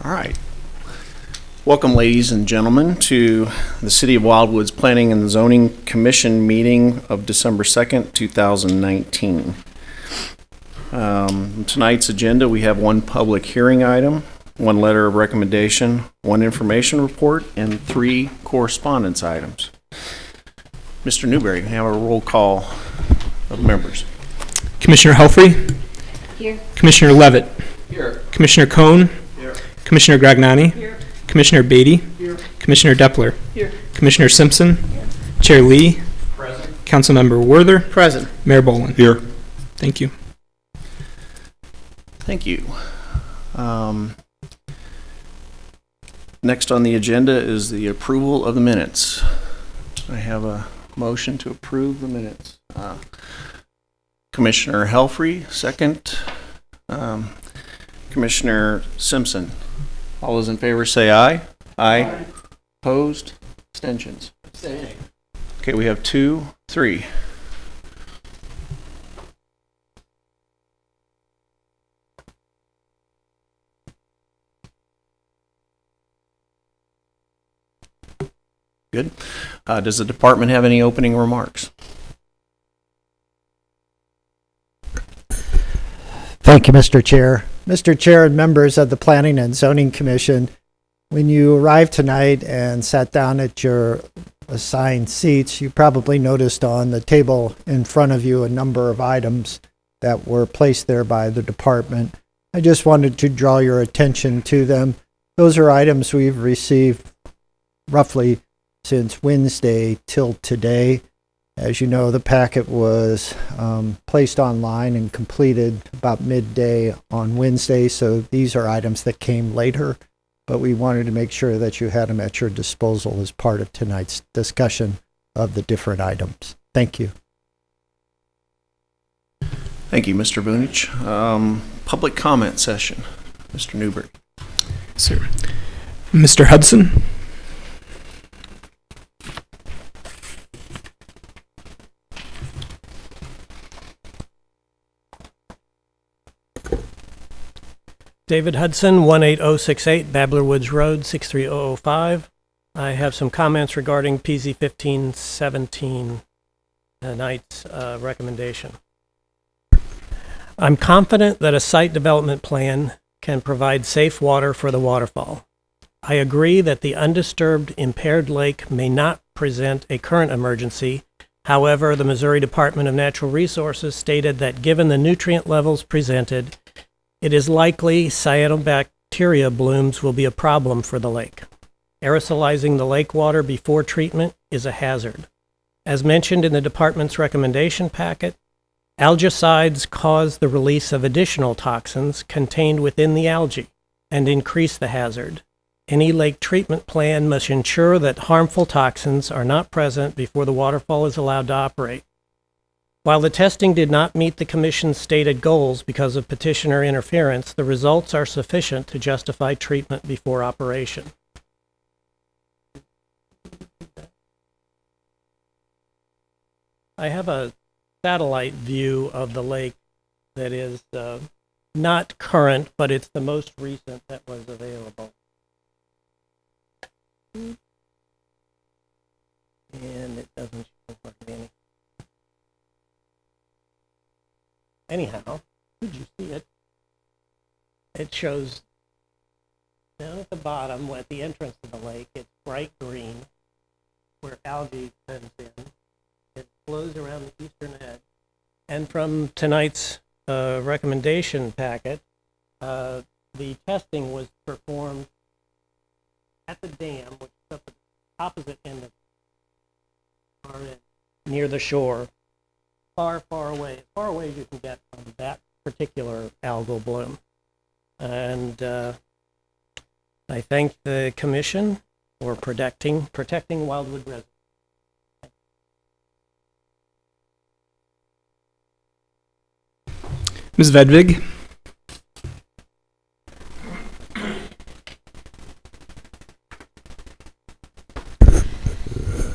All right. Welcome, ladies and gentlemen, to the City of Wildwood's Planning and Zoning Commission meeting of December 2nd, 2019. Tonight's agenda, we have one public hearing item, one letter of recommendation, one information report, and 3 correspondence items. Mr. Newberry, we have a roll call of members. Commissioner Helfrey? Here. Commissioner Levitt? Here. Commissioner Cohn? Here. Commissioner Gragnani? Here. Commissioner Beatty? Here. Commissioner Deppler? Here. Commissioner Simpson? Here. Chair Lee? Present. Councilmember Werther? Present. Mayor Boland? Here. Thank you. Thank you. Next on the agenda is the approval of the minutes. I have a motion to approve the minutes. Commissioner Helfrey, second. Commissioner Simpson. All those in favor say aye. Aye. Opposed? Abstentions? Okay, we have 2, 3. Good. Does the department have any opening remarks? Thank you, Mr. Chair. Mr. Chair and members of the Planning and Zoning Commission, when you arrived tonight and sat down at your assigned seats, you probably noticed on the table in front of you a number of items that were placed there by the department. I just wanted to draw your attention to them. Those are items we've received roughly since Wednesday till today. As you know, the packet was placed online and completed about midday on Wednesday, so these are items that came later, but we wanted to make sure that you had them at your disposal as part of tonight's discussion of the different items. Thank you. Thank you, Mr. Bunich. Public comment session. Mr. Newberry. Sir. Mr. Hudson? David Hudson, 18068 Babbler Woods Road, 63005. I have some comments regarding PZ 1517, tonight's recommendation. I'm confident that a site development plan can provide safe water for the waterfall. I agree that the undisturbed impaired lake may not present a current emergency. However, the Missouri Department of Natural Resources stated that given the nutrient levels presented, it is likely cyanobacteria blooms will be a problem for the lake. Aerosolizing the lake water before treatment is a hazard. As mentioned in the department's recommendation packet, algicides cause the release of additional toxins contained within the algae and increase the hazard. Any lake treatment plan must ensure that harmful toxins are not present before the waterfall is allowed to operate. While the testing did not meet the Commission's stated goals because of petitioner interference, the results are sufficient to justify treatment before operation. I have a satellite view of the lake that is not current, but it's the most recent that was available. And it doesn't show any. Anyhow, could you see it? It shows down at the bottom, at the entrance of the lake, it's bright green, where algae sends in. It flows around the eastern edge. And from tonight's recommendation packet, the testing was performed at the dam, which is up at the opposite end of the far end, near the shore. Far away as you can get from that particular algal bloom. And I thank the Commission for protecting Wildwood residents. Ms. Vedvig?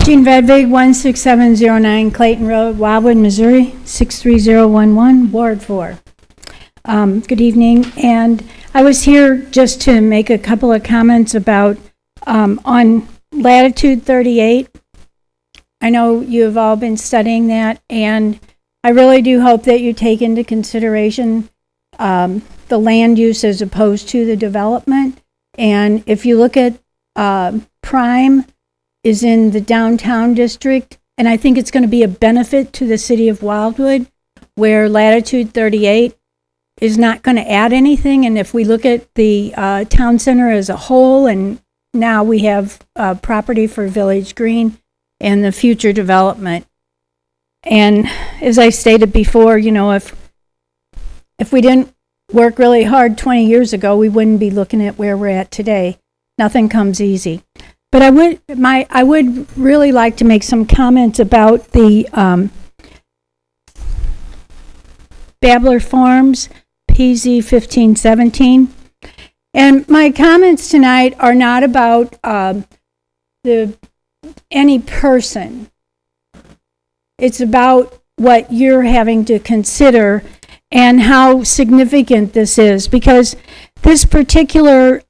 Jean Vedvig, 16709 Clayton Road, Wildwood, Missouri, 63011, Ward 4. Good evening, and I was here just to make a couple of comments about on latitude 38. I know you have all been studying that, and I really do hope that you take into consideration the land use as opposed to the development. And if you look at Prime is in the downtown district, and I think it's going to be a benefit to the city of Wildwood, where latitude 38 is not going to add anything. And if we look at the town center as a whole, and now we have property for Village Green and the future development. And as I stated before, you know, if we didn't work really hard 20 years ago, we wouldn't be looking at where we're at today. Nothing comes easy. But I would really like to make some comments about the Babbler Farms PZ 1517. And my comments tonight are not about any person. It's about what you're having to consider and how significant this is, because this particular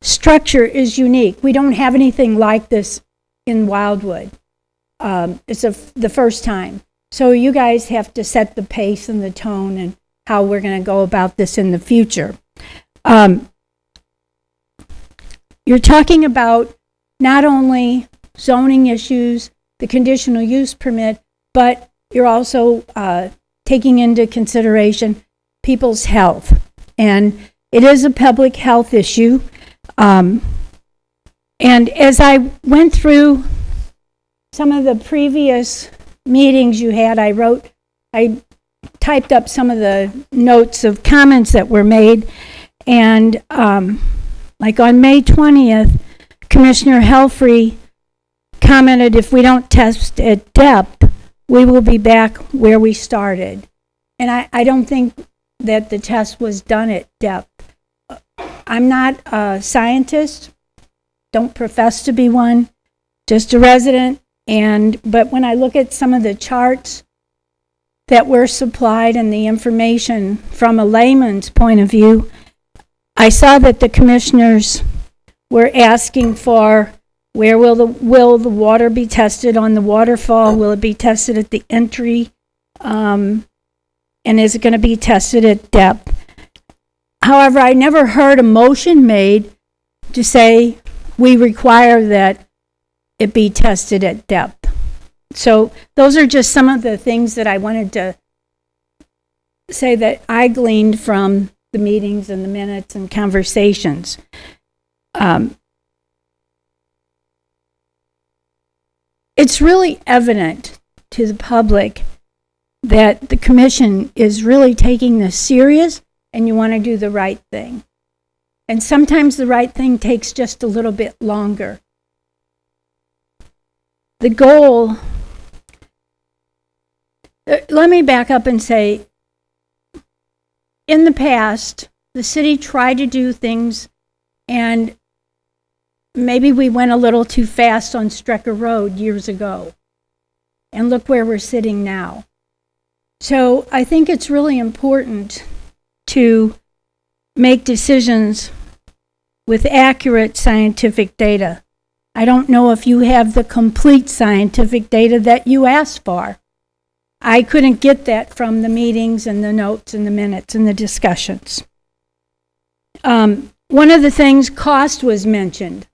structure is unique. We don't have anything like this in Wildwood. It's the first time. So you guys have to set the pace and the tone and how we're going to go about this in the future. You're talking about not only zoning issues, the conditional use permit, but you're also taking into consideration people's health. And it is a public health issue. And as I went through some of the previous meetings you had, I typed up some of the notes of comments that were made. And like on May 20th, Commissioner Helfrey commented, if we don't test at depth, we will be back where we started. And I don't think that the test was done at depth. I'm not a scientist, don't profess to be one, just a resident. But when I look at some of the charts that were supplied and the information from a layman's point of view, I saw that the commissioners were asking for where will the water be tested on the waterfall? Will it be tested at the entry? And is it going to be tested at depth? However, I never heard a motion made to say we require that it be tested at depth. So those are just some of the things that I wanted to say that I gleaned from the meetings and the minutes and conversations. It's really evident to the public that the commission is really taking this serious and you want to do the right thing. And sometimes the right thing takes just a little bit longer. The goal, let me back up and say, in the past, the city tried to do things and maybe we went a little too fast on Strecker Road years ago. And look where we're sitting now. So I think it's really important to make decisions with accurate scientific data. I don't know if you have the complete scientific data that you asked for. I couldn't get that from the meetings and the notes and the minutes and the discussions. One of the things, cost was mentioned.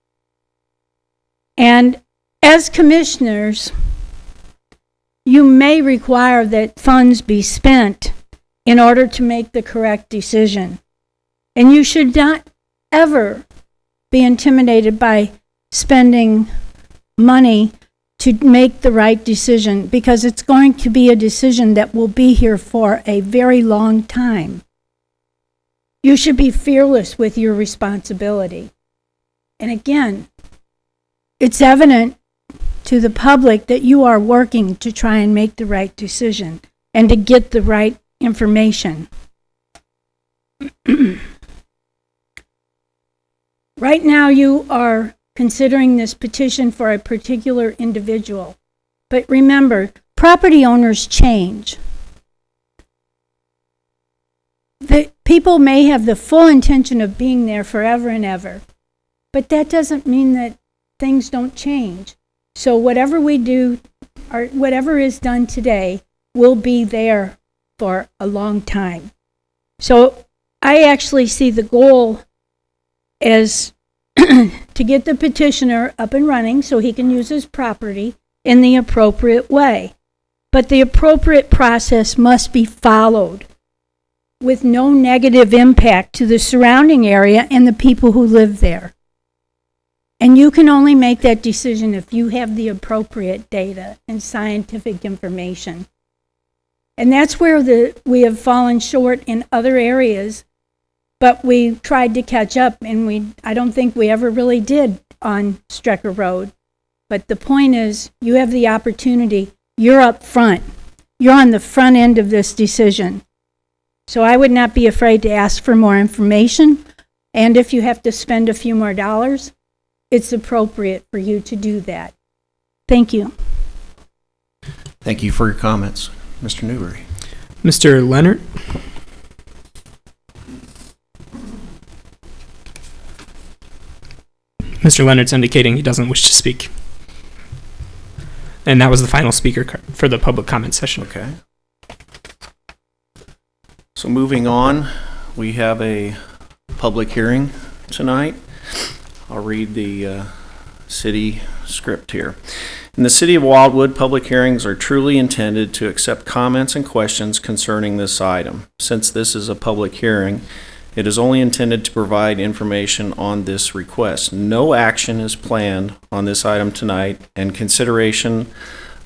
And as commissioners, you may require that funds be spent in order to make the correct decision. And you should not ever be intimidated by spending money to make the right decision, because it's going to be a decision that will be here for a very long time. You should be fearless with your responsibility. And again, it's evident to the public that you are working to try and make the right decision and to get the right information. Right now you are considering this petition for a particular individual. But remember, property owners change. the people may have the full intention of being there forever and ever, but that doesn't mean that things don't change. So whatever we do, or whatever is done today, will be there for a long time. So I actually see the goal as to get the petitioner up and running so he can use his property in the appropriate way. But the appropriate process must be followed with no negative impact to the surrounding area and the people who live there. And you can only make that decision if you have the appropriate data and scientific information. And that's where we have fallen short in other areas, but we tried to catch up, and I don't think we ever really did on Strecker Road. But the point is, you have the opportunity. You're up front. You're on the front end of this decision. So I would not be afraid to ask for more information. And if you have to spend a few more dollars, it's appropriate for you to do that. Thank you. Thank you for your comments. Mr. Newberry. Mr. Leonard? Mr. Leonard's indicating he doesn't wish to speak. And that was the final speaker for the public comment session. Okay. So moving on, we have a public hearing tonight. I'll read the city script here. In the city of Wildwood, public hearings are truly intended to accept comments and questions concerning this item. Since this is a public hearing, it is only intended to provide information on this request. No action is planned on this item tonight, and consideration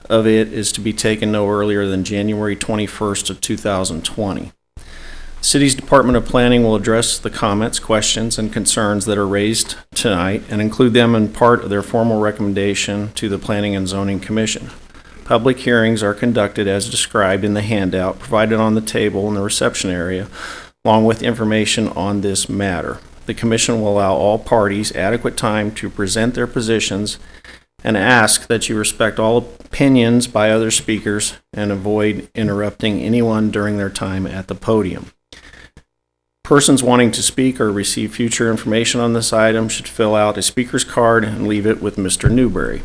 of it is to be taken no earlier than January 21st of 2020. The city's Department of Planning will address the comments, questions, and concerns that are raised tonight and include them in part of their formal recommendation to the Planning and Zoning Commission. Public hearings are conducted as described in the handout provided on the table in the reception area, along with information on this matter. The Commission will allow all parties adequate time to present their positions and ask that you respect all opinions by other speakers and avoid interrupting anyone during their time at the podium. Persons wanting to speak or receive future information on this item should fill out a speaker's card and leave it with Mr. Newberry.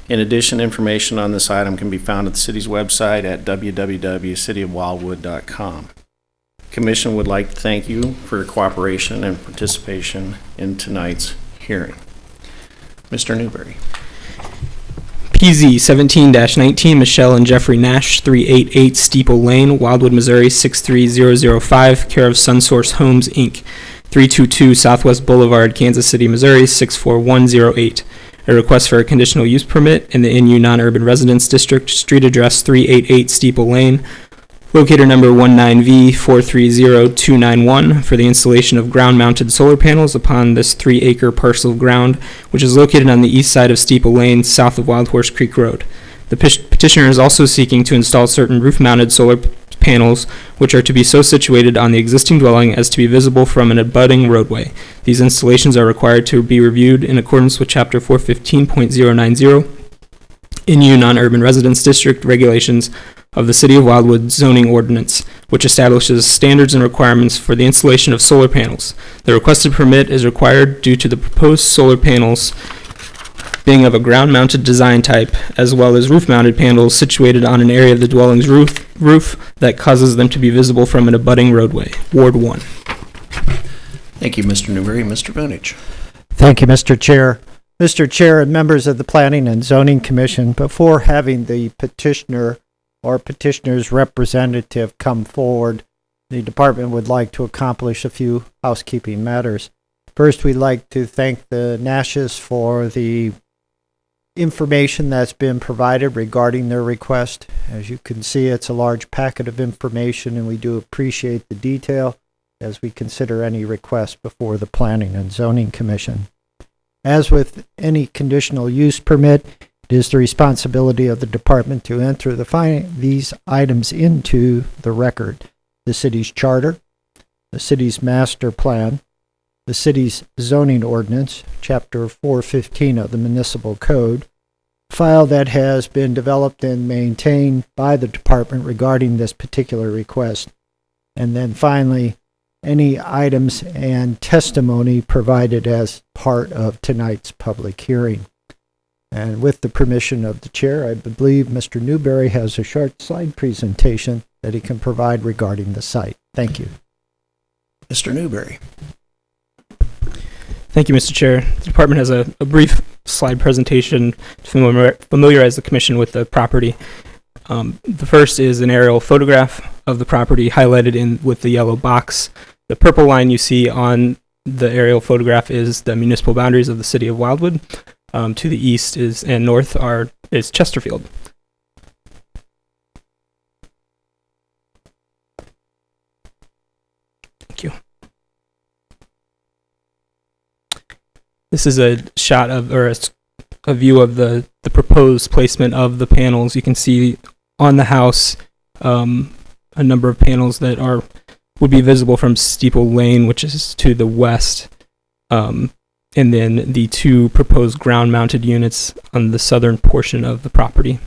In addition, information on this item can be found at the city's website at www.cityofwildwood.com. The Commission would like to thank you for your cooperation and participation in tonight's hearing. Mr. Newberry. PZ 17-19, Michelle and Jeffrey Nash, 388 Steeple Lane, Wildwood, Missouri 63005, care of SunSource Homes, Inc., 322 Southwest Boulevard, Kansas City, Missouri 64108. A request for a conditional use permit in the NU Non-Urban Residence District, street address 388 Steeple Lane, locator number 19V430291, for the installation of ground-mounted solar panels upon this 3-acre parcel of ground, which is located on the east side of Steeple Lane, south of Wild Horse Creek Road. The petitioner is also seeking to install certain roof-mounted solar panels, which are to be so situated on the existing dwelling as to be visible from an abutting roadway. These installations are required to be reviewed in accordance with Chapter 415.090 NU Non-Urban Residence District regulations of the City of Wildwood zoning ordinance, which establishes standards and requirements for the installation of solar panels. The requested permit is required due to the proposed solar panels being of a ground-mounted design type, as well as roof-mounted panels situated on an area of the dwelling's roof that causes them to be visible from an abutting roadway. Ward 1. Thank you, Mr. Newberry. Mr. Vunich. Thank you, Mr. Chair. Mr. Chair and members of the Planning and Zoning Commission, before having the petitioner or petitioner's representative come forward, the department would like to accomplish a few housekeeping matters. First, we'd like to thank the Nashes for the information that's been provided regarding their request. As you can see, it's a large packet of information, and we do appreciate the detail as we consider any request before the Planning and Zoning Commission. As with any conditional use permit, it is the responsibility of the department to enter these items into the record: the city's charter, the city's master plan, the city's zoning ordinance, Chapter 415 of the Municipal Code, file that has been developed and maintained by the department regarding this particular request, and then finally any items and testimony provided as part of tonight's public hearing. And with the permission of the chair, I believe Mr. Newberry has a short slide presentation that he can provide regarding the site. Thank you. Mr. Newberry. Thank you, Mr. Chair. The department has a brief slide presentation to familiarize the commission with the property. The first is an aerial photograph of the property highlighted in with the yellow box. The purple line you see on the aerial photograph is the municipal boundaries of the city of Wildwood. To the east and north is Chesterfield. Thank you. This is a shot of, or a view of the proposed placement of the panels. You can see on the house a number of panels that would be visible from Steeple Lane, which is to the west, and then the two proposed ground-mounted units on the southern portion of the property.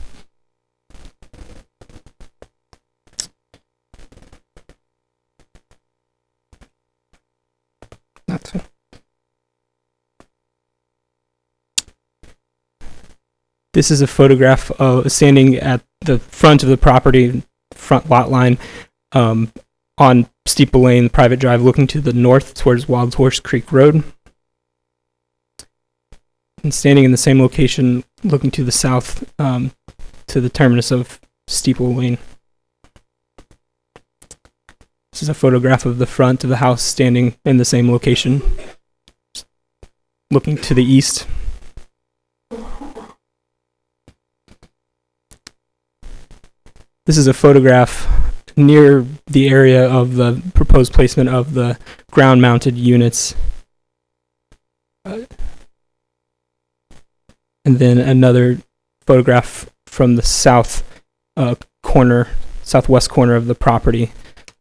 That's it. This is a photograph of standing at the front of the property, front lot line, on Steeple Lane, private drive, looking to the north towards Wild Horse Creek Road. And standing in the same location, looking to the south, to the terminus of Steeple Lane. This is a photograph of the front of the house standing in the same location, looking to the east. This is a photograph near the area of the proposed placement of the ground-mounted units. And then another photograph from the southwest corner of the property,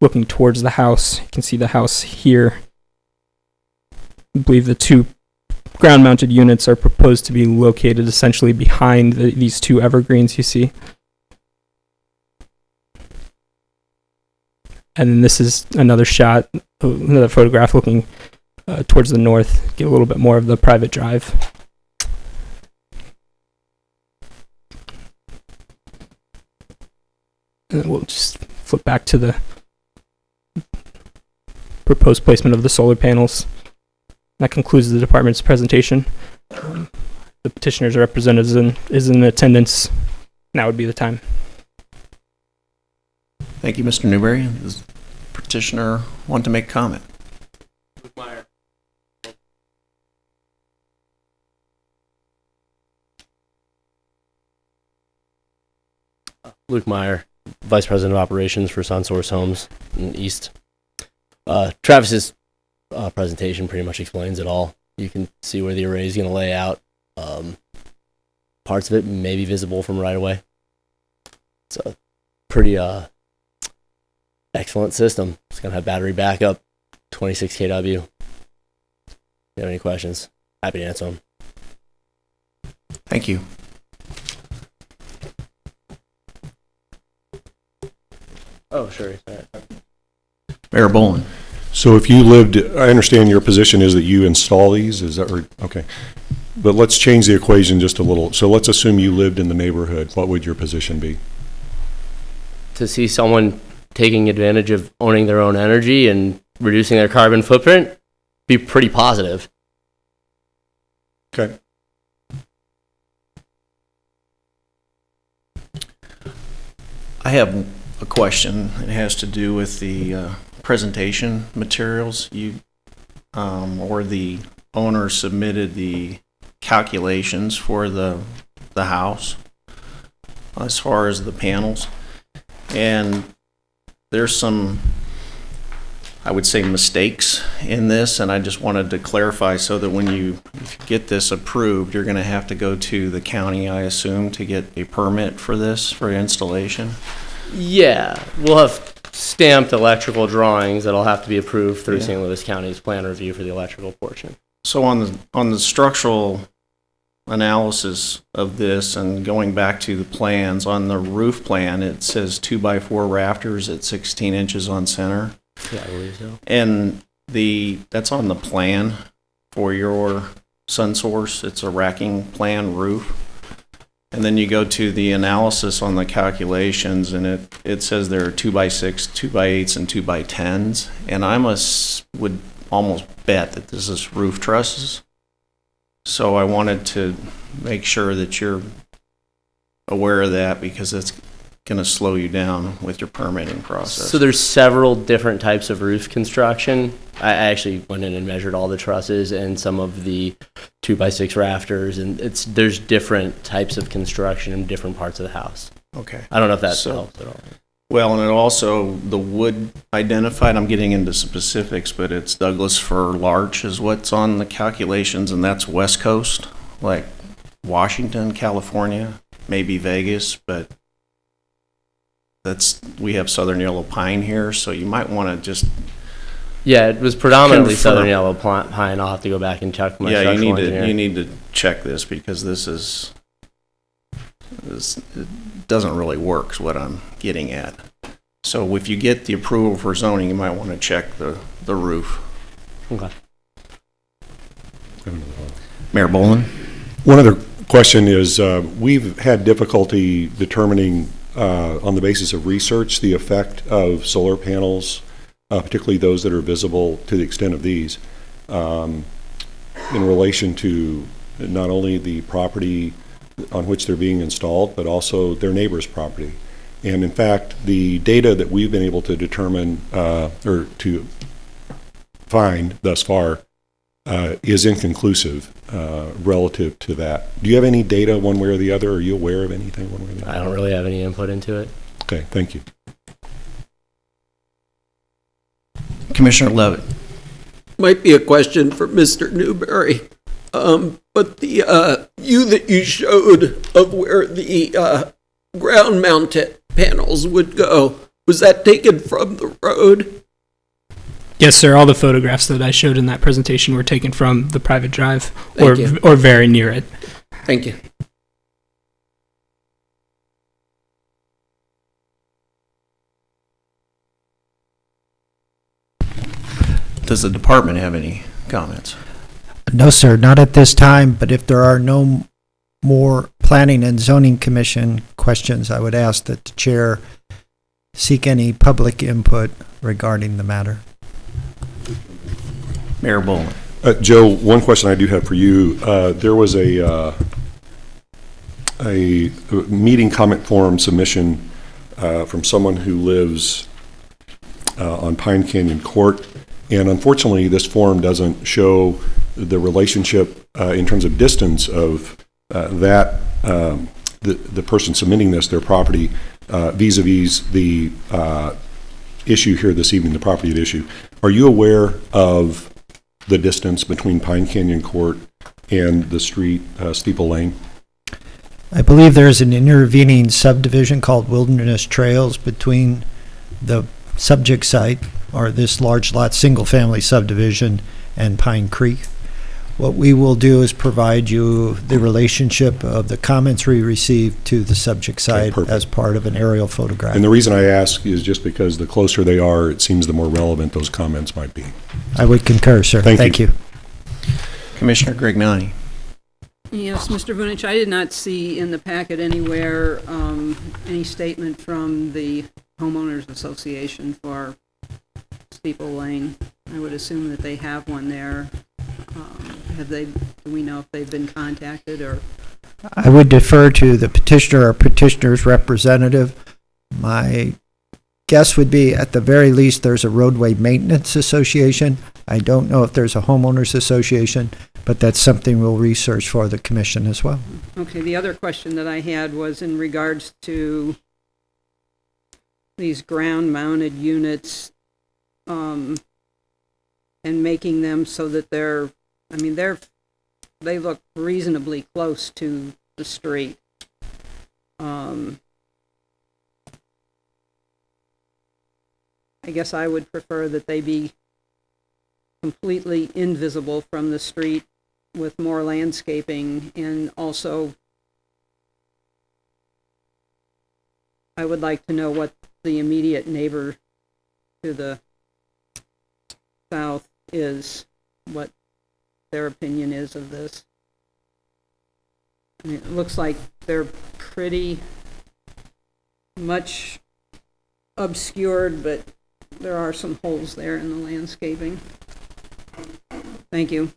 looking towards the house. You can see the house here. I believe the two ground-mounted units are proposed to be located essentially behind these two evergreens you see. And then this is another shot, another photograph looking towards the north, get a little bit more of the private drive. And then we'll just flip back to the proposed placement of the solar panels. That concludes the department's presentation. The petitioner's representative is in attendance. Now would be the time. Thank you, Mr. Newberry. Does the petitioner want to make a comment? Luke Meyer, Vice President of Operations for SunSource Homes in the East. Travis's presentation pretty much explains it all. You can see where the array is going to lay out. Parts of it may be visible from right away. It's a pretty excellent system. It's going to have battery backup, 26 kW. If you have any questions, happy to answer them. Thank you. Oh, sure. Mayor Bolin. So if you lived, I understand your position is that you install these, is that right? Okay. But let's change the equation just a little. So let's assume you lived in the neighborhood. What would your position be? To see someone taking advantage of owning their own energy and reducing their carbon footprint, be pretty positive. Okay. I have a question. It has to do with the presentation materials. You or the owner submitted the calculations for the house as far as the panels, and there's some, I would say, mistakes in this, and I just wanted to clarify so that when if you get this approved, you're going to have to go to the county, I assume, to get a permit for this, for installation. Yeah, we'll have stamped electrical drawings that'll have to be approved through St. Louis County's plan review for the electrical portion. So on the structural analysis of this, and going back to the plans, on the roof plan, it says 2x4 rafters at 16 inches on center. Yeah, I believe so. And that's on the plan for your SunSource. It's a racking plan roof. And then you go to the analysis on the calculations, and it says there are 2x6, 2x8s, and 2x10s. And I would almost bet that this is roof trusses. So I wanted to make sure that you're aware of that, because it's going to slow you down with your permitting process. So there's several different types of roof construction. I actually went in and measured all the trusses and some of the 2x6 rafters, and there's different types of construction in different parts of the house. Okay. I don't know if that So- helps at all. Well, and it also, the wood identified, I'm getting into specifics, but it's Douglas fir larch is what's on the calculations, and that's West Coast, like Washington, California, maybe Vegas, but we have southern yellow pine here, so you might want to just, Yeah, it was predominantly Confirm. southern yellow pine. I'll have to go back and check my yeah, structural engineer. you need to check this, because it doesn't really work, is what I'm getting at. So if you get the approval for zoning, you might want to check the roof. Okay. Mayor Boland? One other question is, we've had difficulty determining, on the basis of research, the effect of solar panels, particularly those that are visible to the extent of these, in relation to not only the property on which they're being installed, but also their neighbor's property. And in fact, the data that we've been able to determine, or to find thus far, is inconclusive relative to that. Do you have any data one way or the other? Are you aware of anything one way or the other? I don't really have any input into it. Okay, thank you. Commissioner Levitt? Might be a question for Mr. Newberry. But the view that you showed of where the ground-mounted panels would go, was that taken from the road? Yes, sir. All the photographs that I showed in that presentation were taken from the private drive Thank you. or very near it. Thank you. Does the department have any comments? No, sir, not at this time, but if there are no more Planning and Zoning Commission questions, I would ask that the chair seek any public input regarding the matter. Mayor Boland? Joe, one question I do have for you. There was a meeting comment form submission from someone who lives on Pine Canyon Court, and unfortunately, this form doesn't show the relationship in terms of distance of the person submitting this, their property, vis-a-vis the issue here this evening, the property at issue. Are you aware of the distance between Pine Canyon Court and the street, Steeple Lane? I believe there's an intervening subdivision called Wilderness Trails between the subject site, or this large lot single-family subdivision, and Pine Creek. What we will do is provide you the relationship of the comments we received to the subject site perfect. as part of an aerial photograph. And the reason I ask is just because the closer they are, it seems the more relevant those comments might be. I would concur, sir. Thank you. Commissioner Grignani? Yes, Mr. Vunich, I did not see in the packet anywhere any statement from the homeowners association for Steeple Lane. I would assume that they have one there. Do we know if they've been contacted or? I would defer to the petitioner or petitioner's representative. My guess would be, at the very least, there's a roadway maintenance association. I don't know if there's a homeowners association, but that's something we'll research for the commission as well. Okay, the other question that I had was in regards to these ground-mounted units, and making them so that they look reasonably close to the street. I guess I would prefer that they be completely invisible from the street with more landscaping, and also I would like to know what the immediate neighbor to the south is, what their opinion is of this. I mean, it looks like they're pretty much obscured, but there are some holes there in the landscaping. Thank you.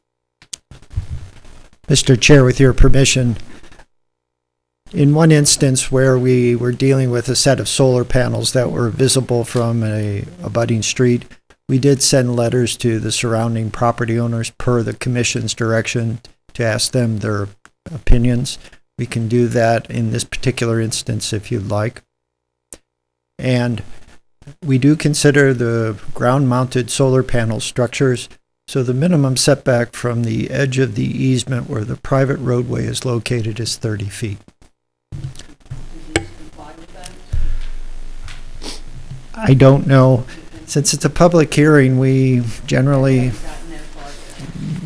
Mr. Chair, with your permission, in one instance where we were dealing with a set of solar panels that were visible from a abutting street, we did send letters to the surrounding property owners per the commission's direction to ask them their opinions. We can do that in this particular instance if you'd like. And we do consider the ground-mounted solar panel structures, so the minimum setback from the edge of the easement where the private roadway is located is 30 feet. I don't know. Since it's a public hearing, we generally...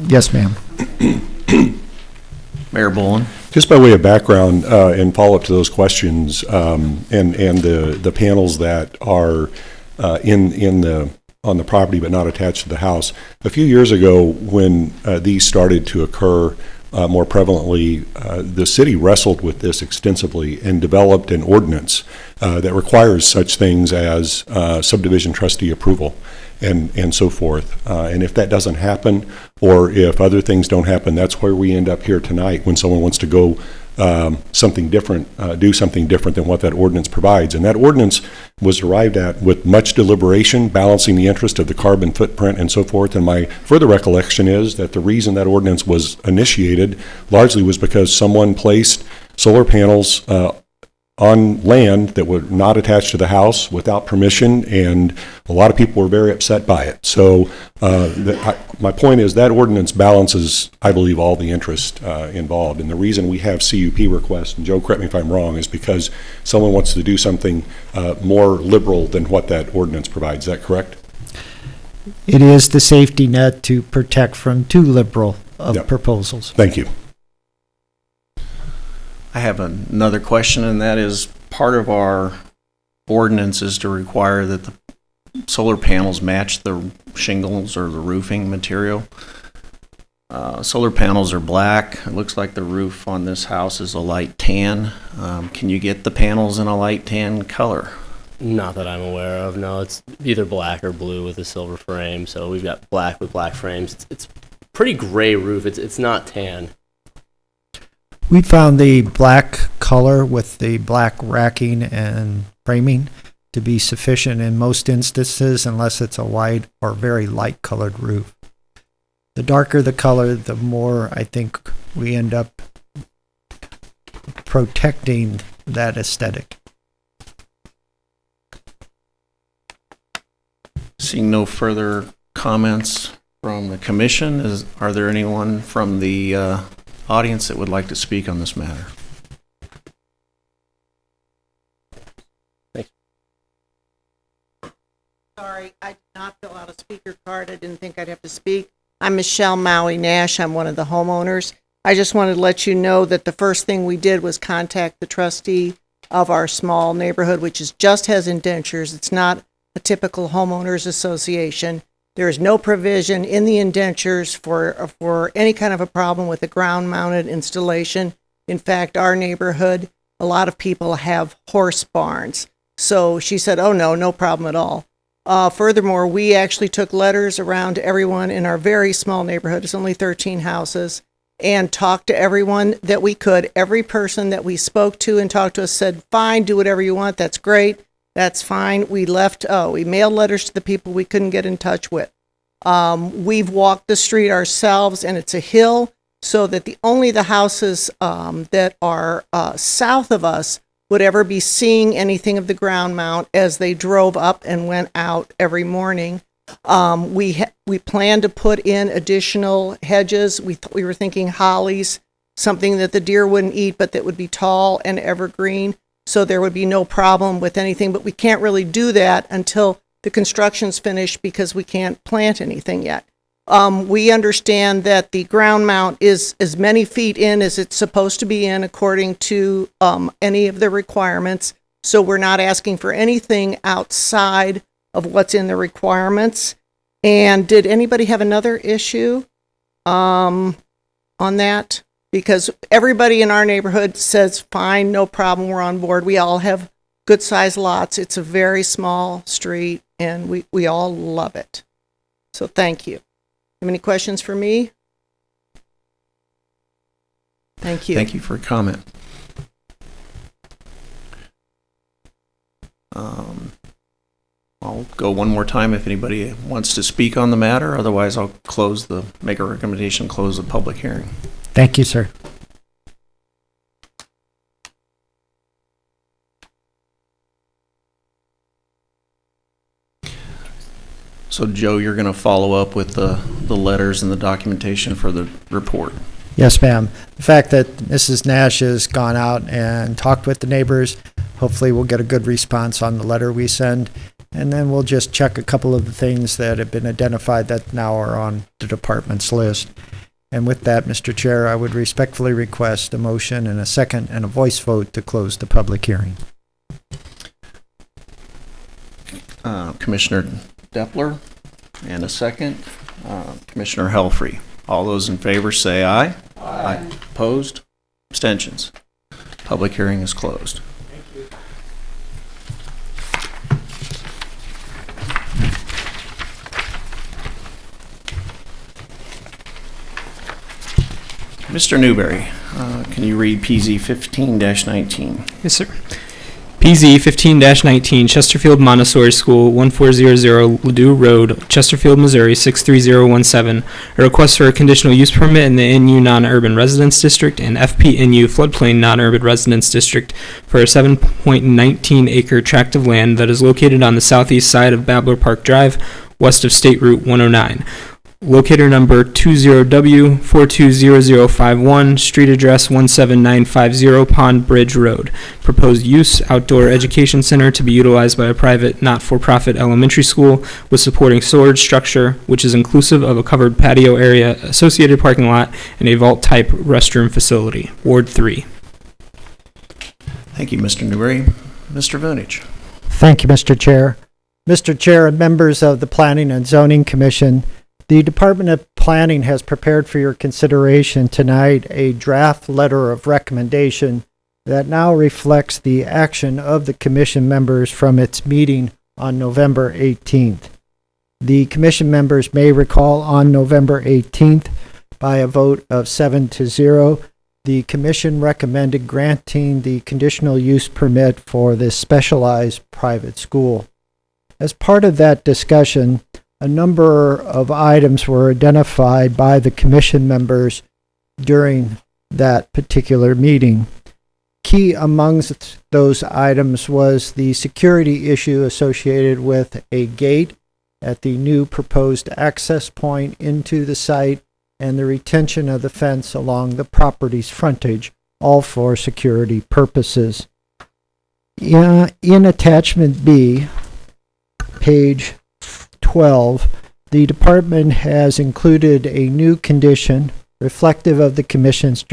Yes, ma'am. Mayor Bullen? Just by way of background and follow-up to those questions, and the panels that are on the property but not attached to the house. A few years ago, when these started to occur more prevalently, the city wrestled with this extensively and developed an ordinance that requires such things as subdivision trustee approval and so forth. And if that doesn't happen, or if other things don't happen, that's where we end up here tonight when someone wants to go something different, do something different than what that ordinance provides. And that ordinance was arrived at with much deliberation, balancing the interest of the carbon footprint and so forth. And my further recollection is that the reason that ordinance was initiated largely was because someone placed solar panels on land that were not attached to the house without permission, and a lot of people were very upset by it. So my point is that ordinance balances, I believe, all the interest involved. And the reason we have CUP requests, and Joe, correct me if I'm wrong, is because someone wants to do something more liberal than what that ordinance provides. Is that correct? It is the safety net to protect from too liberal of proposals. Thank you. I have another question, and that is part of our ordinance is to require that the solar panels match the shingles or the roofing material. Solar panels are black. It looks like the roof on this house is a light tan. Can you get the panels in a light tan color? Not that I'm aware of. No, it's either black or blue with a silver frame. So we've got black with black frames. It's pretty gray roof. It's not tan. We found the black color with the black racking and framing to be sufficient in most instances, unless it's a white or very light colored roof. The darker the color, the more I think we end up protecting that aesthetic. Seeing no further comments from the commission, are there anyone from the audience that would like to speak on this matter? Thanks. Sorry, I did not fill out a speaker card. I didn't think I'd have to speak. I'm Michelle Maui Nash. I'm one of the homeowners. I just wanted to let you know that the first thing we did was contact the trustee of our small neighborhood, which just has indentures. It's not a typical homeowners association. There is no provision in the indentures for any kind of a problem with a ground-mounted installation. In fact, our neighborhood, a lot of people have horse barns. So she said, oh, no problem at all. Furthermore, we actually took letters around to everyone in our very small neighborhood. It's only 13 houses, and talked to everyone that we could. Every person that we spoke to and talked to us said, fine, do whatever you want. That's great. That's fine. We mailed letters to the people we couldn't get in touch with. We've walked the street ourselves, and it's a hill, so that only the houses that are south of us would ever be seeing anything of the ground mount as they drove up and went out every morning. We plan to put in additional hedges. We were thinking hollies, something that the deer wouldn't eat, but that would be tall and evergreen, so there would be no problem with anything. But we can't really do that until the construction's finished, because we can't plant anything yet. We understand that the ground mount is as many feet in as it's supposed to be in according to any of the requirements. So we're not asking for anything outside of what's in the requirements. And did anybody have another issue on that? Because everybody in our neighborhood says, fine, no problem, we're on board. We all have good-sized lots. It's a very small street, and we all love it. So thank you. Have any questions for me? Thank you. Thank you for your comment. I'll go one more time if anybody wants to speak on the matter. Otherwise, I'll make a recommendation, close the public hearing. Thank you, sir. So, Joe, you're going to follow up with the letters and the documentation for the report. Yes, ma'am. The fact that Mrs. Nash has gone out and talked with the neighbors, hopefully we'll get a good response on the letter we send. And then we'll just check a couple of the things that have been identified that now are on the department's list. And with that, Mr. Chair, I would respectfully request a motion and a second and a voice vote to close the public hearing. Commissioner Deppler, and a second. Commissioner Helfrey. All those in favor say aye. Aye. Opposed? Abstentions? Public hearing is closed. Thank you. Mr. Newberry, can you read PZ 15-19? Yes, sir. PZ 15-19, Chesterfield Montessori School, 1400 Ladue Road, Chesterfield, Missouri 63017. A request for a conditional use permit in the NU Non-Urban Residence District and FPNU Floodplain Non-Urban Residence District for a 7.19 acre tract of land that is located on the southeast side of Babbler Park Drive, west of State Route 109. Locator number 20W420051, street address 17950 Pond Bridge Road. Proposed use, outdoor education center to be utilized by a private not-for-profit elementary school with supporting storage structure, which is inclusive of a covered patio area, associated parking lot, and a vault-type restroom facility. Ward 3. Thank you, Mr. Newberry. Mr. Vunich. Thank you, Mr. Chair. Mr. Chair and members of the Planning and Zoning Commission, the Department of Planning has prepared for your consideration tonight a draft letter of recommendation that now reflects the action of the Commission members from its meeting on November 18th. The Commission members may recall on November 18th, by a vote of 7-0, the Commission recommended granting the conditional use permit for this specialized private school. As part of that discussion, a number of items were identified by the Commission members during that particular meeting. Key amongst those items was the security issue associated with a gate at the new proposed access point into the site and the retention of the fence along the property's frontage, all for security purposes. In attachment B, page 12, the department has included a new condition reflective of the Commission's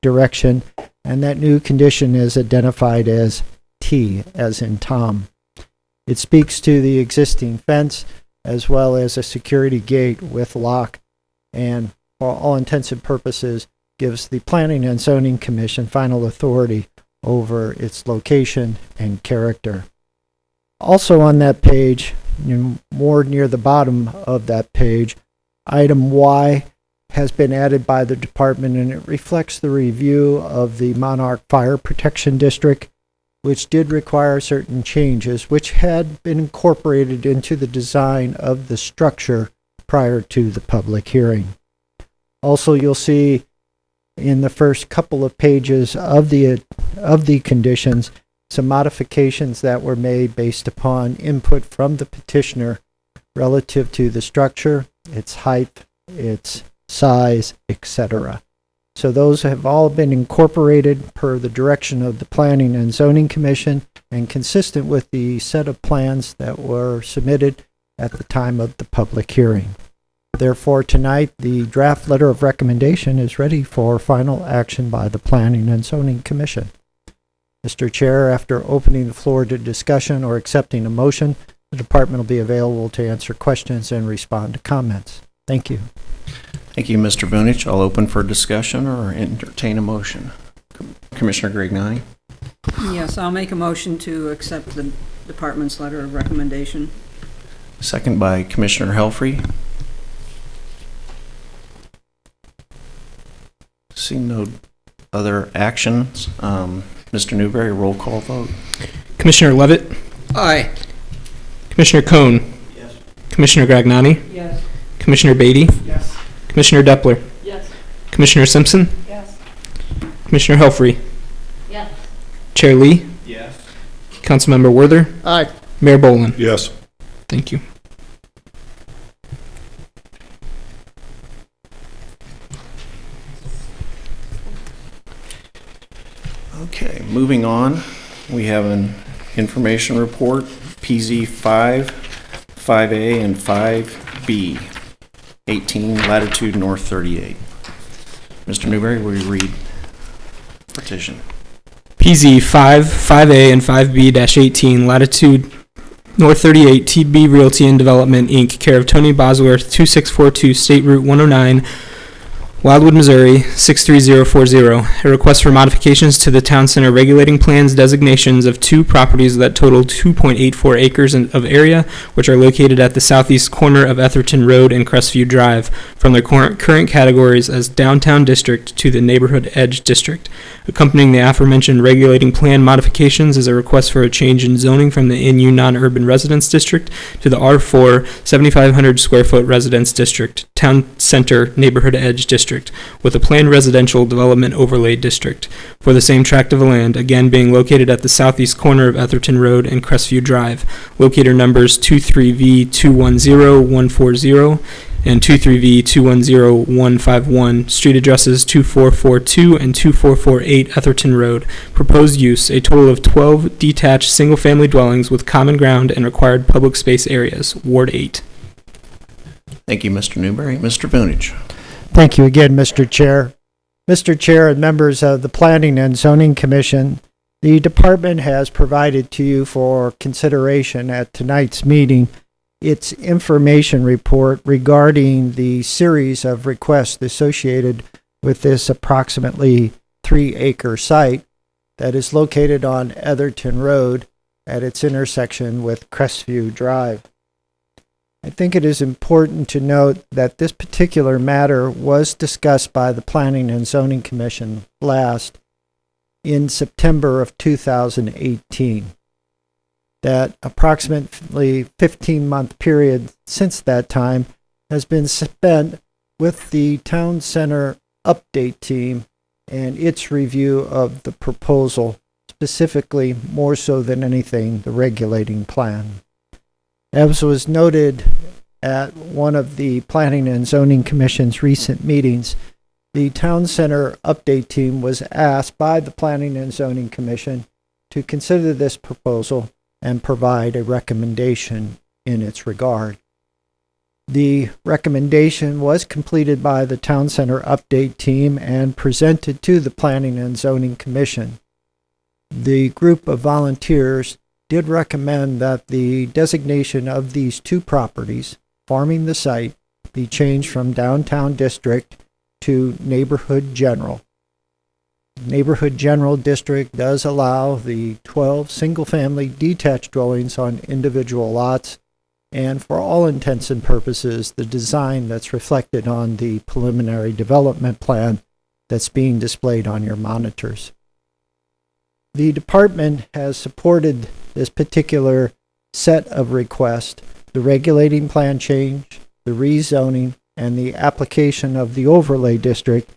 direction, and that new condition is identified as T, as in Tom. It speaks to the existing fence as well as a security gate with lock, and for all intents and purposes gives the Planning and Zoning Commission final authority over its location and character. Also on that page, more near the bottom of that page, item Y has been added by the department, and it reflects the review of the Monarch Fire Protection District, which did require certain changes which had been incorporated into the design of the structure prior to the public hearing. Also, you'll see in the first couple of pages of the conditions some modifications that were made based upon input from the petitioner relative to the structure, its height, its size, etc. So those have all been incorporated per the direction of the Planning and Zoning Commission and consistent with the set of plans that were submitted at the time of the public hearing. Therefore, tonight, the draft letter of recommendation is ready for final action by the Planning and Zoning Commission. Mr. Chair, after opening the floor to discussion or accepting a motion, The department will be available to answer questions and respond to comments. Thank you. Thank you, Mr. Vunich. I'll open for discussion or entertain a motion. Commissioner Grignani? Yes, I'll make a motion to accept the department's letter of recommendation. Second by Commissioner Helfrey. Seeing no other actions, Mr. Newberry, roll call vote. Commissioner Levitt, Aye. Commissioner Cohn, Yes. Commissioner Gragnani, Yes. Commissioner Beatty, Yes. Commissioner Depler, Yes. Commissioner Simpson, Yes. Commissioner Helfrey, Yes. Chair Lee, Yes. Councilmember Werther, Aye. Mayor Boland. Yes. Thank you. Okay, moving on, we have an information report, PZ 5, 5A, and 5B, 18 latitude north 38. Mr. Newberry, will you read petition? PZ 5, 5A, and 5B-18, latitude North 38, TB Realty and Development, Inc., care of Tony Bosworth, 2642 State Route 109, Wildwood, Missouri, 63040. A request for modifications to the Town Center regulating plans designations of two properties that total 2.84 acres of area, which are located at the southeast corner of Etherton Road and Crestview Drive, from their current categories as Downtown District to the Neighborhood Edge District. Accompanying the aforementioned regulating plan modifications is a request for a change in zoning from the NU Non-Urban Residence District to the R4 7,500 square foot Residence District, Town Center Neighborhood Edge District, with a planned residential development overlay district for the same tract of land, again being located at the southeast corner of Etherton Road and Crestview Drive. Locator numbers 23V210140 and 23V210151. Street addresses 2442 and 2448 Etherton Road. Proposed use, a total of 12 detached single-family dwellings with common ground and required public space areas. Ward 8. Thank you, Mr. Newberry. Mr. Vunich. Thank you again, Mr. Chair. Mr. Chair and members of the Planning and Zoning Commission, the department has provided to you for consideration at tonight's meeting its information report regarding the series of requests associated with this approximately 3-acre site that is located on Etherton Road at its intersection with Crestview Drive. I think it is important to note that this particular matter was discussed by the Planning and Zoning Commission last in September of 2018. That approximately 15-month period since that time has been spent with the Town Center Update Team and its review of the proposal, specifically more so than anything, the regulating plan. As was noted at one of the Planning and Zoning Commission's recent meetings, the Town Center Update Team was asked by the Planning and Zoning Commission to consider this proposal and provide a recommendation in its regard. The recommendation was completed by the Town Center Update Team and presented to the Planning and Zoning Commission. The group of volunteers did recommend that the designation of these two properties forming the site be changed from Downtown District to Neighborhood General. Neighborhood General District does allow the 12 single-family detached dwellings on individual lots, and for all intents and purposes, the design that's reflected on the preliminary development plan that's being displayed on your monitors. The department has supported this particular set of requests, the regulating plan change, the rezoning, and the application of the overlay district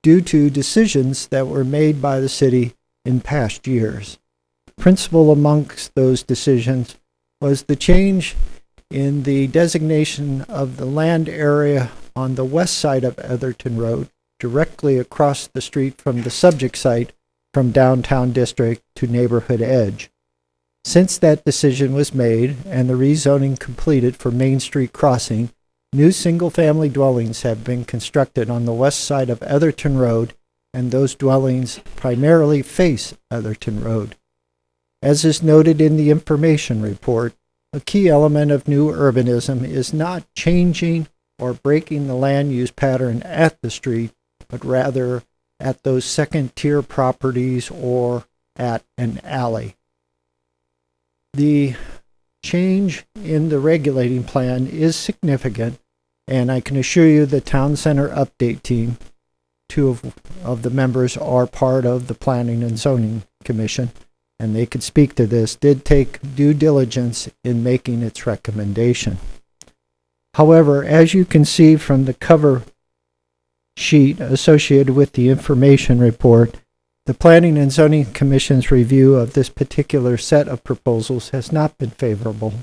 due to decisions that were made by the city in past years. Principal amongst those decisions was the change in the designation of the land area on the west side of Etherton Road, directly across the street from the subject site, from Downtown District to Neighborhood Edge. Since that decision was made and the rezoning completed for Main Street Crossing, new single-family dwellings have been constructed on the west side of Etherton Road, and those dwellings primarily face Etherton Road. As is noted in the information report, A key element of new urbanism is not changing or breaking the land use pattern at the street, but rather at those second-tier properties or at an alley. The change in the regulating plan is significant, and I can assure you the Town Center Update Team, two of the members are part of the Planning and Zoning Commission, and they could speak to this, did take due diligence in making its recommendation. However, as you can see from the cover sheet associated with the information report, the Planning and Zoning Commission's review of this particular set of proposals has not been favorable.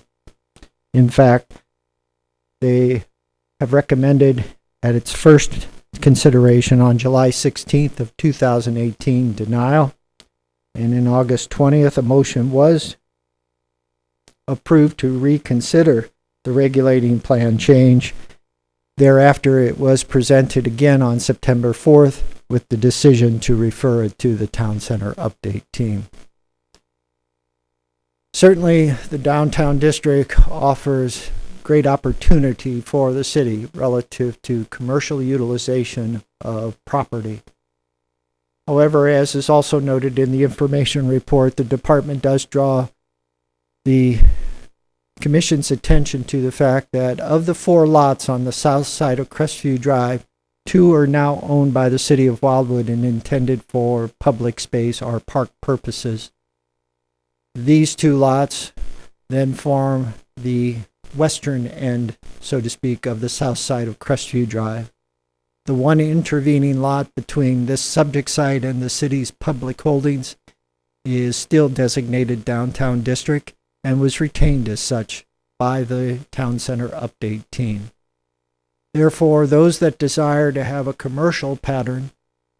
In fact, they have recommended at its first consideration on July 16th of 2018 denial, and in August 20th a motion was approved to reconsider the regulating plan change. Thereafter it was presented again on September 4th with the decision to refer it to the Town Center Update Team. Certainly the downtown district offers great opportunity for the city relative to commercial utilization of property. However, as is also noted in the information report, the department does draw the Commission's attention to the fact that of the 4 lots on the south side of Crestview Drive, 2 are now owned by the city of Wildwood and intended for public space or park purposes. These 2 lots then form the western end, so to speak, of the south side of Crestview Drive. The one intervening lot between this subject site and the city's public holdings is still designated downtown district and was retained as such by the Town Center Update Team. Therefore, those that desire to have a commercial pattern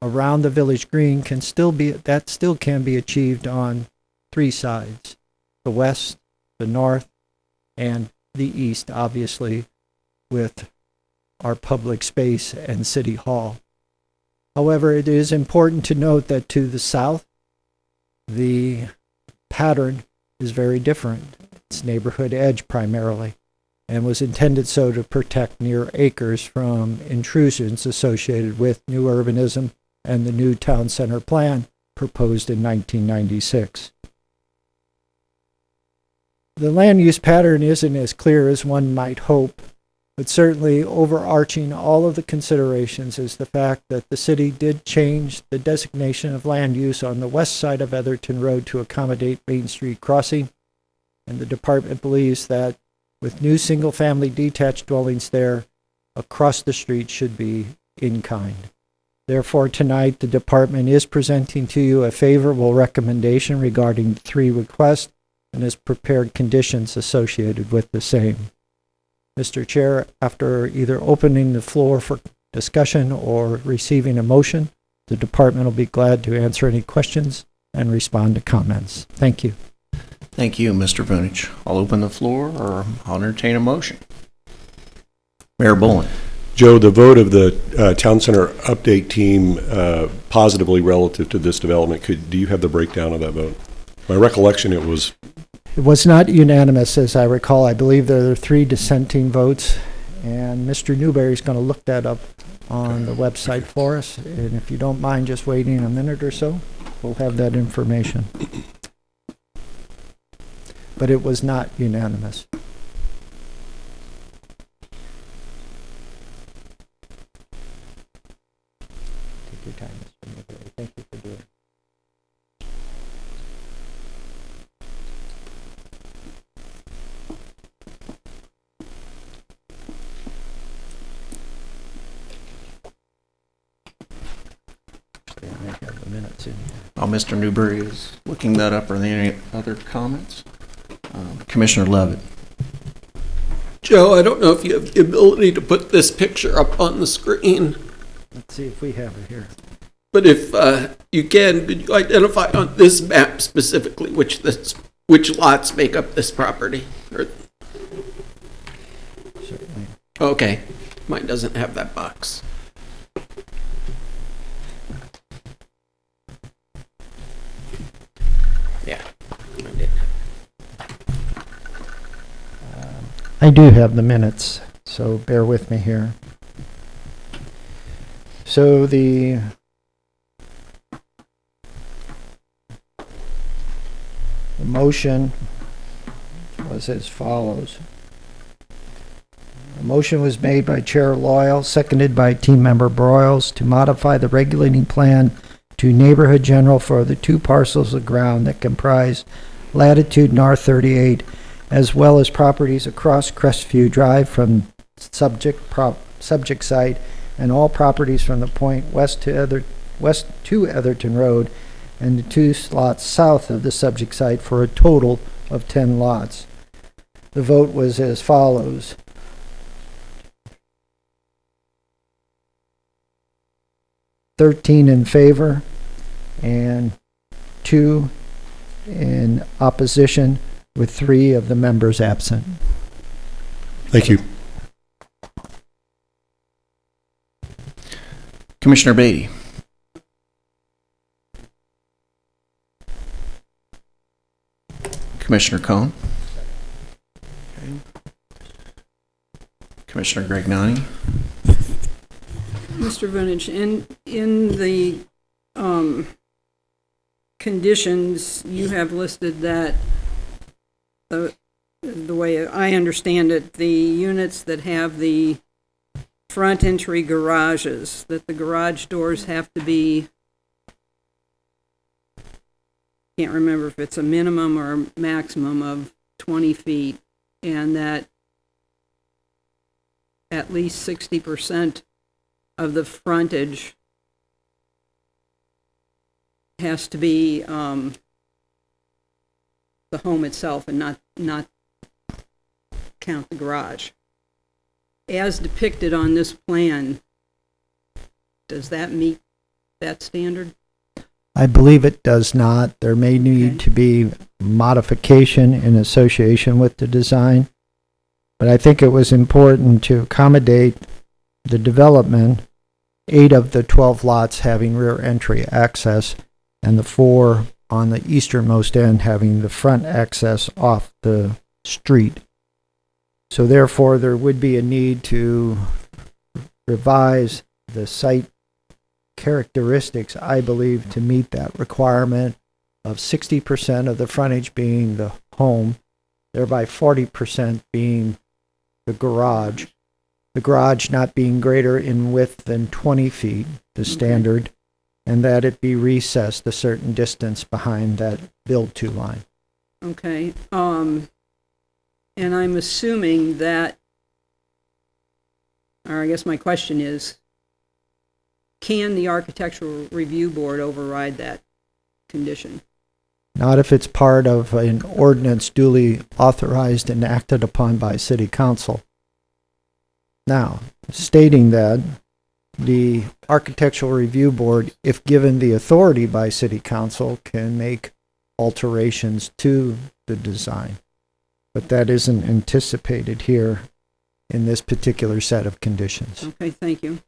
around the village green can still be achieved on 3 sides: the west, the north, and the east, obviously, with our public space and city hall. However, it is important to note that to the south, the pattern is very different. It's neighborhood edge primarily, and was intended so to protect near acres from intrusions associated with new urbanism and the new town center plan proposed in 1996. The land use pattern isn't as clear as one might hope, but certainly overarching all of the considerations is the fact that the city did change the designation of land use on the west side of Etherton Road to accommodate Main Street crossing, and the department believes that with new single-family detached dwellings there, across the street should be in kind. Therefore, tonight the department is presenting to you a favorable recommendation regarding the 3 requests and has prepared conditions associated with the same. Mr. Chair, after either opening the floor for discussion or receiving a motion, the department will be glad to answer any questions and respond to comments. Thank you. Thank you, Mr. Vunich. I'll open the floor, or I'll entertain a motion. Mayor Bolin. Joe, the vote of the Town Center Update Team positively relative to this development, do you have the breakdown of that vote? My recollection, it was not unanimous, as I recall. I believe there are 3 dissenting votes, and Mr. Newberry is going to look that up on the website for us. And if you don't mind just waiting a minute or so, we'll have that information. But it was not unanimous. Take your time, Mr. Newberry. Thank you for doing it. While Mr. Newberry is looking that up, are there any other comments? Commissioner Levitt. Joe, I don't know if you have the ability to put this picture up on the screen, Let's see if we have it here. but if you can, could you identify on this map specifically which lots make up this property? Certainly. Okay, mine doesn't have that box. Yeah, mine did. I do have the minutes, so bear with me here. So the motion was as follows. The motion was made by Chair Loyal, seconded by Team Member Broyles, to modify the regulating plan to neighborhood general for the 2 parcels of ground that comprise latitude north 38, as well as properties across Crestview Drive from subject site, and all properties from the point west to Etherton Road, and the 2 slots south of the subject site, for a total of 10 lots. The vote was as follows. 13 in favor and 2 in opposition, with 3 of the members absent. Thank you. Commissioner Beatty. Commissioner Cohn. Okay. Commissioner Grignani. Mr. Vunich, in the conditions, you have listed that the way I understand it, the units that have the front entry garages, that the garage doors have to be, can't remember if it's a minimum or a maximum of 20 feet, and that at least 60% of the frontage has to be the home itself and not count the garage. As depicted on this plan, does that meet that standard? I believe it does not. There may need to be modification in association with the design, but I think it was important to accommodate the development, 8 of the 12 lots having rear entry access, and the 4 on the easternmost end having the front access off the street. So therefore, there would be a need to revise the site characteristics, I believe, to meet that requirement of 60% of the frontage being the home, thereby 40% being the garage not being greater in width than 20 feet, the standard, and that it be recessed a certain distance behind that build-to line. Okay. And I'm assuming that, or I guess my question is, can the Architectural Review Board override that condition? Not if it's part of an ordinance duly authorized and acted upon by City Council. Now, stating that, the Architectural Review Board, if given the authority by City Council, can make alterations to the design. But that isn't anticipated here in this particular set of conditions. Okay, thank you.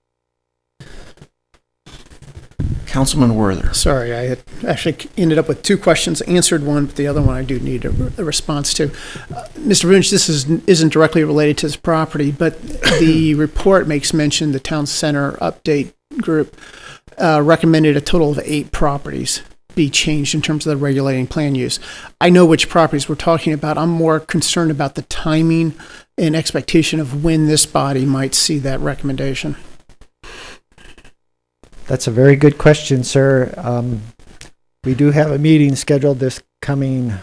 Councilman Werther. Sorry, I had actually ended up with 2 questions, answered one, but the other one I do need a response to. Mr. Vunich, this isn't directly related to this property, but the report makes mention the Town Center Update Group recommended a total of 8 properties be changed in terms of the regulating plan use. I know which properties we're talking about. I'm more concerned about the timing and expectation of when this body might see that recommendation. That's a very good question, sir. We do have a meeting scheduled this coming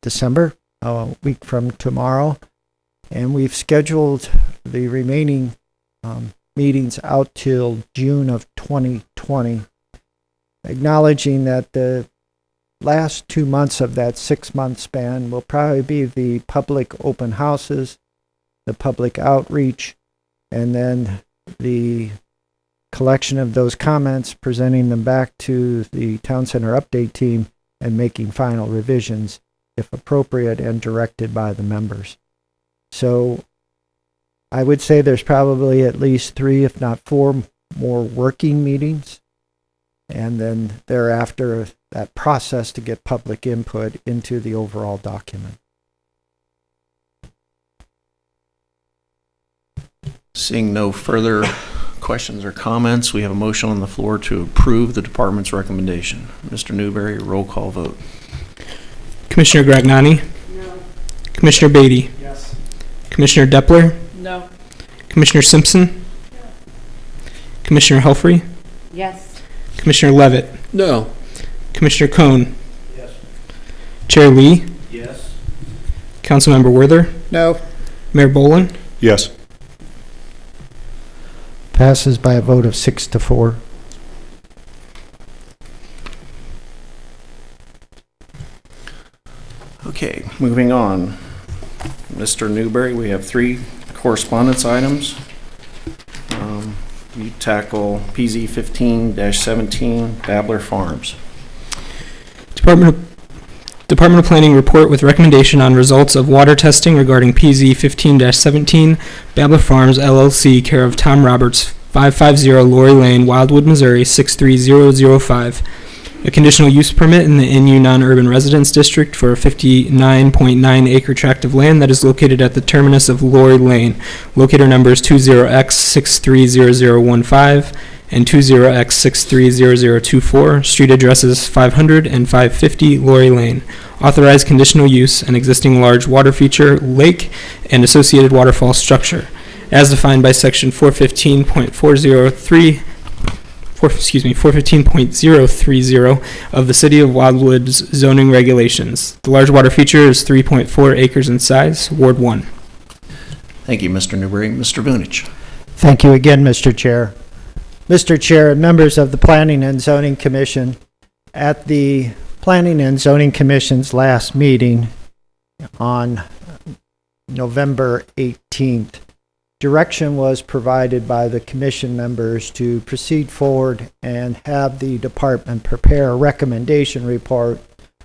December, a week from tomorrow, and we've scheduled the remaining meetings out till June of 2020, acknowledging that the last 2 months of that 6-month span will probably be the public open houses, the public outreach, and then the collection of those comments, presenting them back to the Town Center Update team, and making final revisions, if appropriate, and directed by the members. So I would say there's probably at least 3, if not 4 more working meetings, and then thereafter that process to get public input into the overall document. Seeing no further questions or comments, we have a motion on the floor to approve the department's recommendation. Mr. Newberry, roll call vote. Commissioner Gragnani? No. Commissioner Beatty? Yes. Commissioner Deppler? No. Commissioner Simpson? Commissioner Helfrey? Yes. Commissioner Levitt? No. Commissioner Cohn? Yes. Chair Lee? Yes. Councilmember Werther? No. Mayor Boland? Yes. Passes by a vote of 6-4. Okay, moving on. Mr. Newberry, we have 3 correspondence items. You tackle PZ 15-17 Babbler Farms. Department of Planning report with recommendation on results of water testing regarding PZ 15-17 Babbler Farms LLC, care of Tom Roberts, 550 Lori Lane, Wildwood, Missouri 63005. A conditional use permit in the NU non-urban residence district for a 59.9 acre tract of land that is located at the terminus of Lori Lane. Locator numbers 20X630015 and 20X630024. Street addresses 500 and 550 Lori Lane. Authorized conditional use, an existing large water feature, lake, and associated waterfall structure, as defined by section 415.030 of the City of Wildwood's zoning regulations. The large water feature is 3.4 acres in size, Ward 1. Thank you, Mr. Newberry. Mr. Vunich. Thank you again, Mr. Chair. Mr. Chair and members of the Planning and Zoning Commission, at the Planning and Zoning Commission's last meeting on November 18th, direction was provided by the commission members to proceed forward and have the department prepare a recommendation report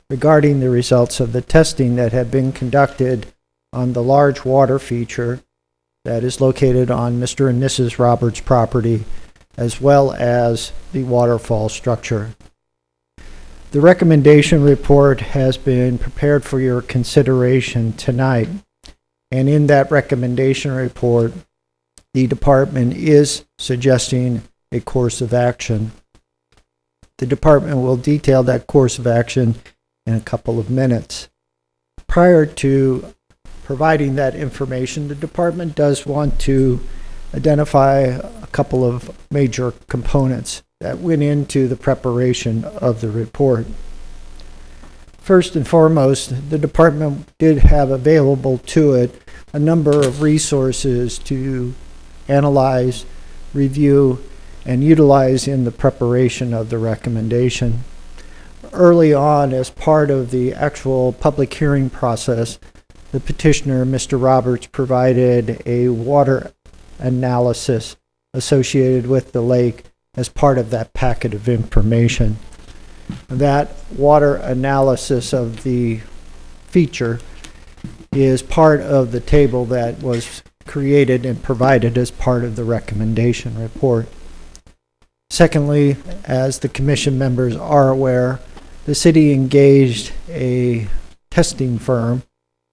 regarding the results of the testing that had been conducted on the large water feature that is located on Mr. and Mrs. Roberts' property, as well as the waterfall structure. The recommendation report has been prepared for your consideration tonight, and in that recommendation report, the department is suggesting a course of action. The department will detail that course of action in a couple of minutes. Prior to providing that information, the department does want to identify a couple of major components that went into the preparation of the report. First and foremost, the department did have available to it a number of resources to analyze, review, and utilize in the preparation of the recommendation. Early on, as part of the actual public hearing process, the petitioner, Mr. Roberts, provided a water analysis associated with the lake as part of that packet of information. That water analysis of the feature is part of the table that was created and provided as part of the recommendation report. Secondly, as the commission members are aware, the city engaged a testing firm,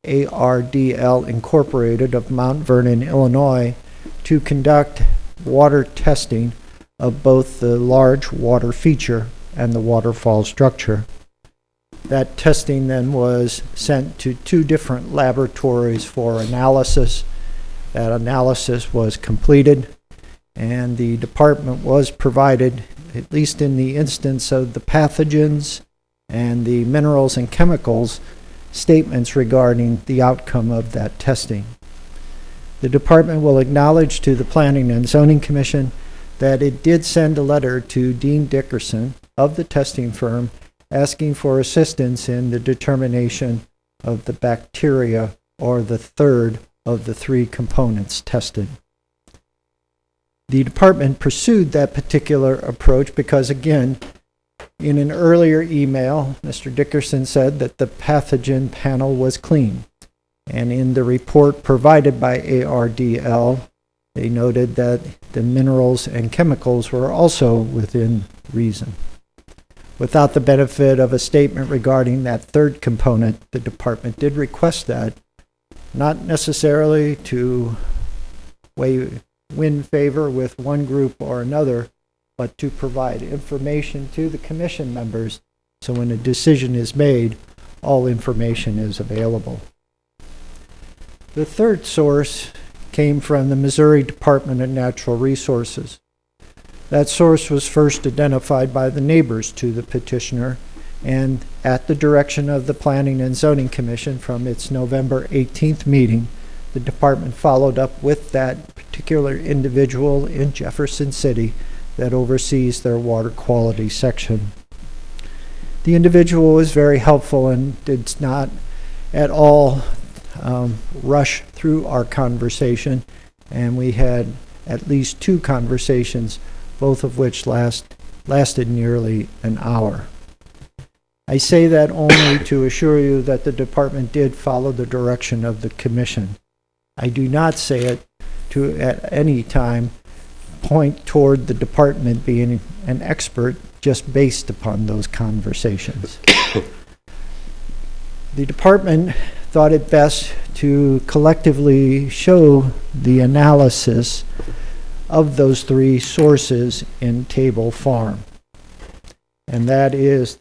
ARDL Incorporated of Mount Vernon, Illinois, to conduct water testing of both the large water feature and the waterfall structure. That testing then was sent to 2 different laboratories for analysis. That analysis was completed, and the department was provided, at least in the instance of the pathogens and the minerals and chemicals, statements regarding the outcome of that testing. The department will acknowledge to the Planning and Zoning Commission that it did send a letter to Dean Dickerson of the testing firm asking for assistance in the determination of the bacteria, or the third of the 3 components tested. The department pursued that particular approach because, again, in an earlier email, Mr. Dickerson said that the pathogen panel was clean. And in the report provided by ARDL, they noted that the minerals and chemicals were also within reason. Without the benefit of a statement regarding that third component, the department did request that, not necessarily to weigh win favor with one group or another, but to provide information to the commission members so when a decision is made, all information is available. The third source came from the Missouri Department of Natural Resources. That source was first identified by the neighbors to the petitioner, and at the direction of the Planning and Zoning Commission from its November 18th meeting, the department followed up with that particular individual in Jefferson City that oversees their water quality section. The individual was very helpful and did not at all rush through our conversation, and we had at least 2 conversations, both of which lasted nearly an hour. I say that only to assure you that the department did follow the direction of the commission. I do not say it to at any time point toward the department being an expert just based upon those conversations. The department thought it best to collectively show the analysis of those 3 sources in table form. And that is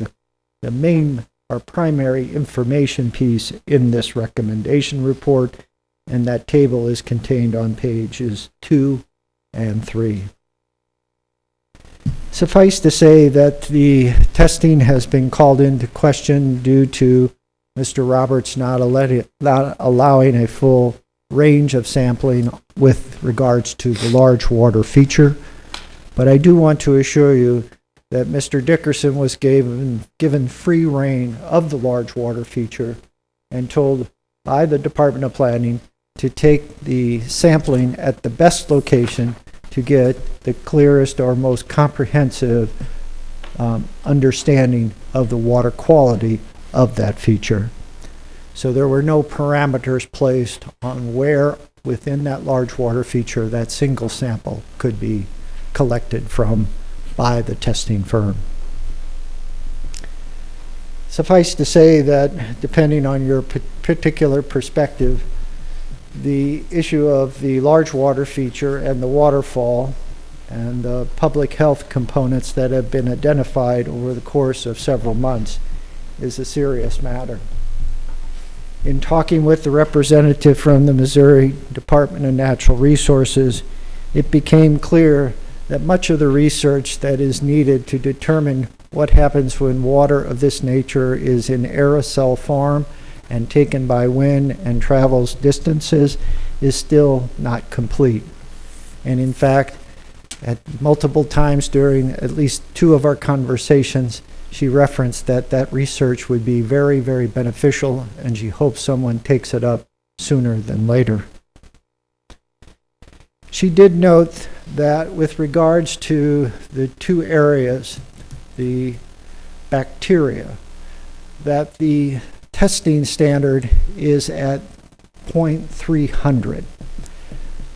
the main or primary information piece in this recommendation report, and that table is contained on pages 2 and 3. Suffice to say that the testing has been called into question due to Mr. Roberts not allowing a full range of sampling with regards to the large water feature. But I do want to assure you that Mr. Dickerson was given free rein of the large water feature and told by the Department of Planning to take the sampling at the best location to get the clearest or most comprehensive understanding of the water quality of that feature. So there were no parameters placed on where within that large water feature that single sample could be collected from by the testing firm. Suffice to say that depending on your particular perspective, the issue of the large water feature and the waterfall and the public health components that have been identified over the course of several months is a serious matter. In talking with the representative from the Missouri Department of Natural Resources, it became clear that much of the research that is needed to determine what happens when water of this nature is in aerosol form and taken by wind and travels distances is still not complete. And in fact, at multiple times during at least 2 of our conversations, she referenced that research would be very, very beneficial, and she hopes someone takes it up sooner than later. She did note that with regards to the 2 areas, the bacteria, that the testing standard is at 0.300.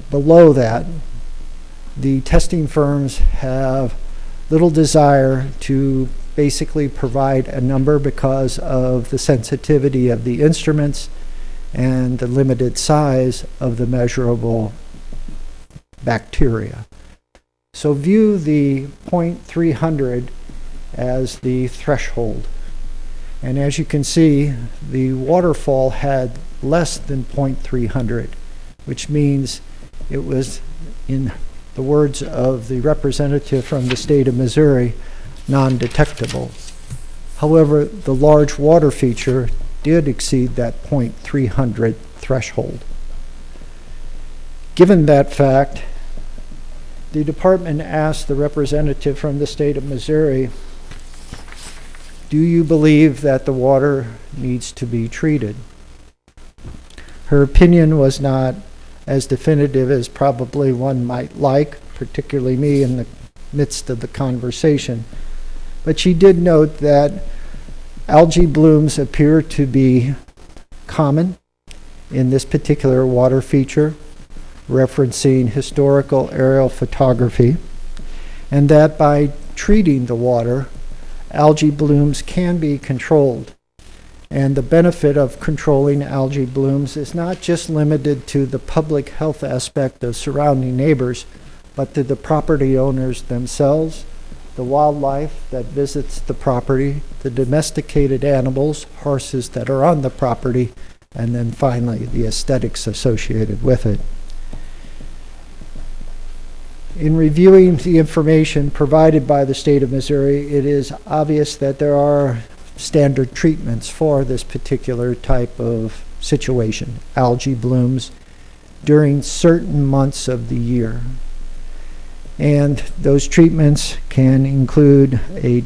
Below that, the testing firms have little desire to basically provide a number because of the sensitivity of the instruments and the limited size of the measurable bacteria. So view the 0.300 as the threshold. And as you can see, the waterfall had less than 0.300, which means it was, in the words of the representative from the state of Missouri, non-detectable. However, the large water feature did exceed that 0.300 threshold. Given that fact, the department asked the representative from the state of Missouri, do you believe that the water needs to be treated? Her opinion was not as definitive as probably one might like, particularly me in the midst of the conversation. But she did note that algae blooms appear to be common in this particular water feature, referencing historical aerial photography, and that by treating the water, algae blooms can be controlled. And the benefit of controlling algae blooms is not just limited to the public health aspect of surrounding neighbors, but to the property owners themselves, the wildlife that visits the property, the domesticated animals, horses that are on the property, and then finally the aesthetics associated with it. In reviewing the information provided by the state of Missouri, it is obvious that there are standard treatments for this particular type of situation, algae blooms, during certain months of the year. And those treatments can include a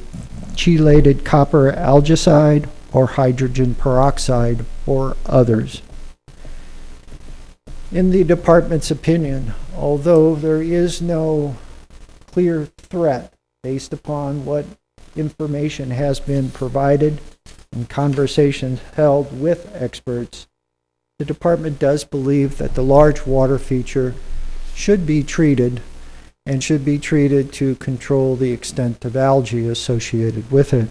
chelated copper algicide or hydrogen peroxide or others. In the department's opinion, although there is no clear threat based upon what information has been provided and conversations held with experts, the department does believe that the large water feature should be treated and should be treated to control the extent of algae associated with it.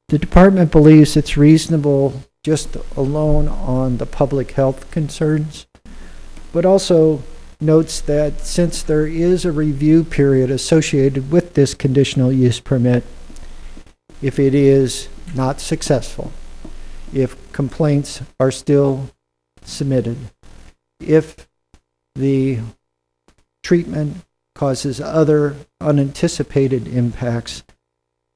The department believes it's reasonable just alone on the public health concerns, but also notes that since there is a review period associated with this conditional use permit, if it is not successful, if complaints are still submitted, if the treatment causes other unanticipated impacts,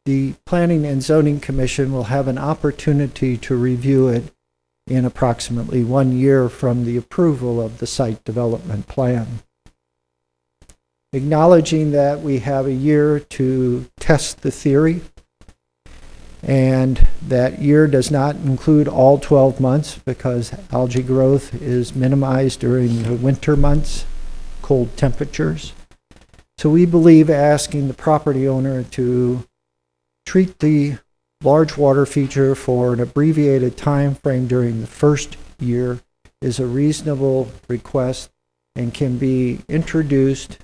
the Planning and Zoning Commission will have an opportunity to review it in approximately 1 year from the approval of the site development plan. Acknowledging that we have a year to test the theory, and that year does not include all 12 months because algae growth is minimized during the winter months, cold temperatures. So we believe asking the property owner to treat the large water feature for an abbreviated time frame during the first year is a reasonable request and can be introduced,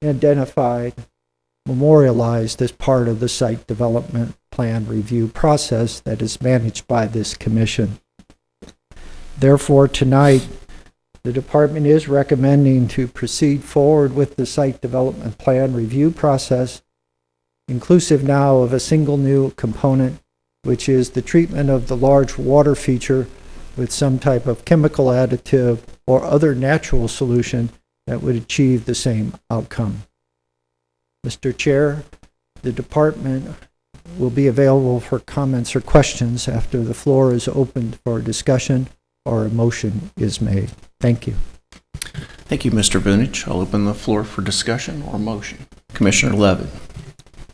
identified, memorialized as part of the site development plan review process that is managed by this commission. Therefore, tonight, the department is recommending to proceed forward with the site development plan review process, inclusive now of a single new component, which is the treatment of the large water feature with some type of chemical additive or other natural solution that would achieve the same outcome. Mr. Chair, the department will be available for comments or questions after the floor is opened for discussion or a motion is made. Thank you. Thank you, Mr. Vunich. I'll open the floor for discussion or motion. Commissioner Levitt.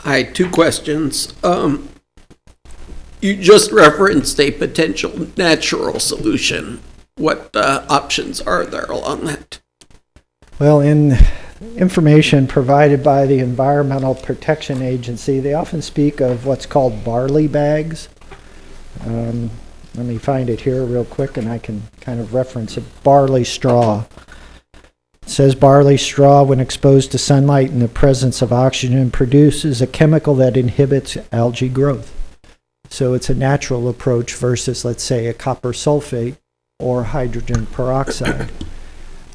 Hi, two questions. You just referenced a potential natural solution. What options are there along that? Well, in information provided by the Environmental Protection Agency, they often speak of what's called barley bags. Let me find it here real quick and I can kind of reference it. Barley straw. It says barley straw, when exposed to sunlight in the presence of oxygen, produces a chemical that inhibits algae growth. So it's a natural approach versus, let's say, a copper sulfate or hydrogen peroxide.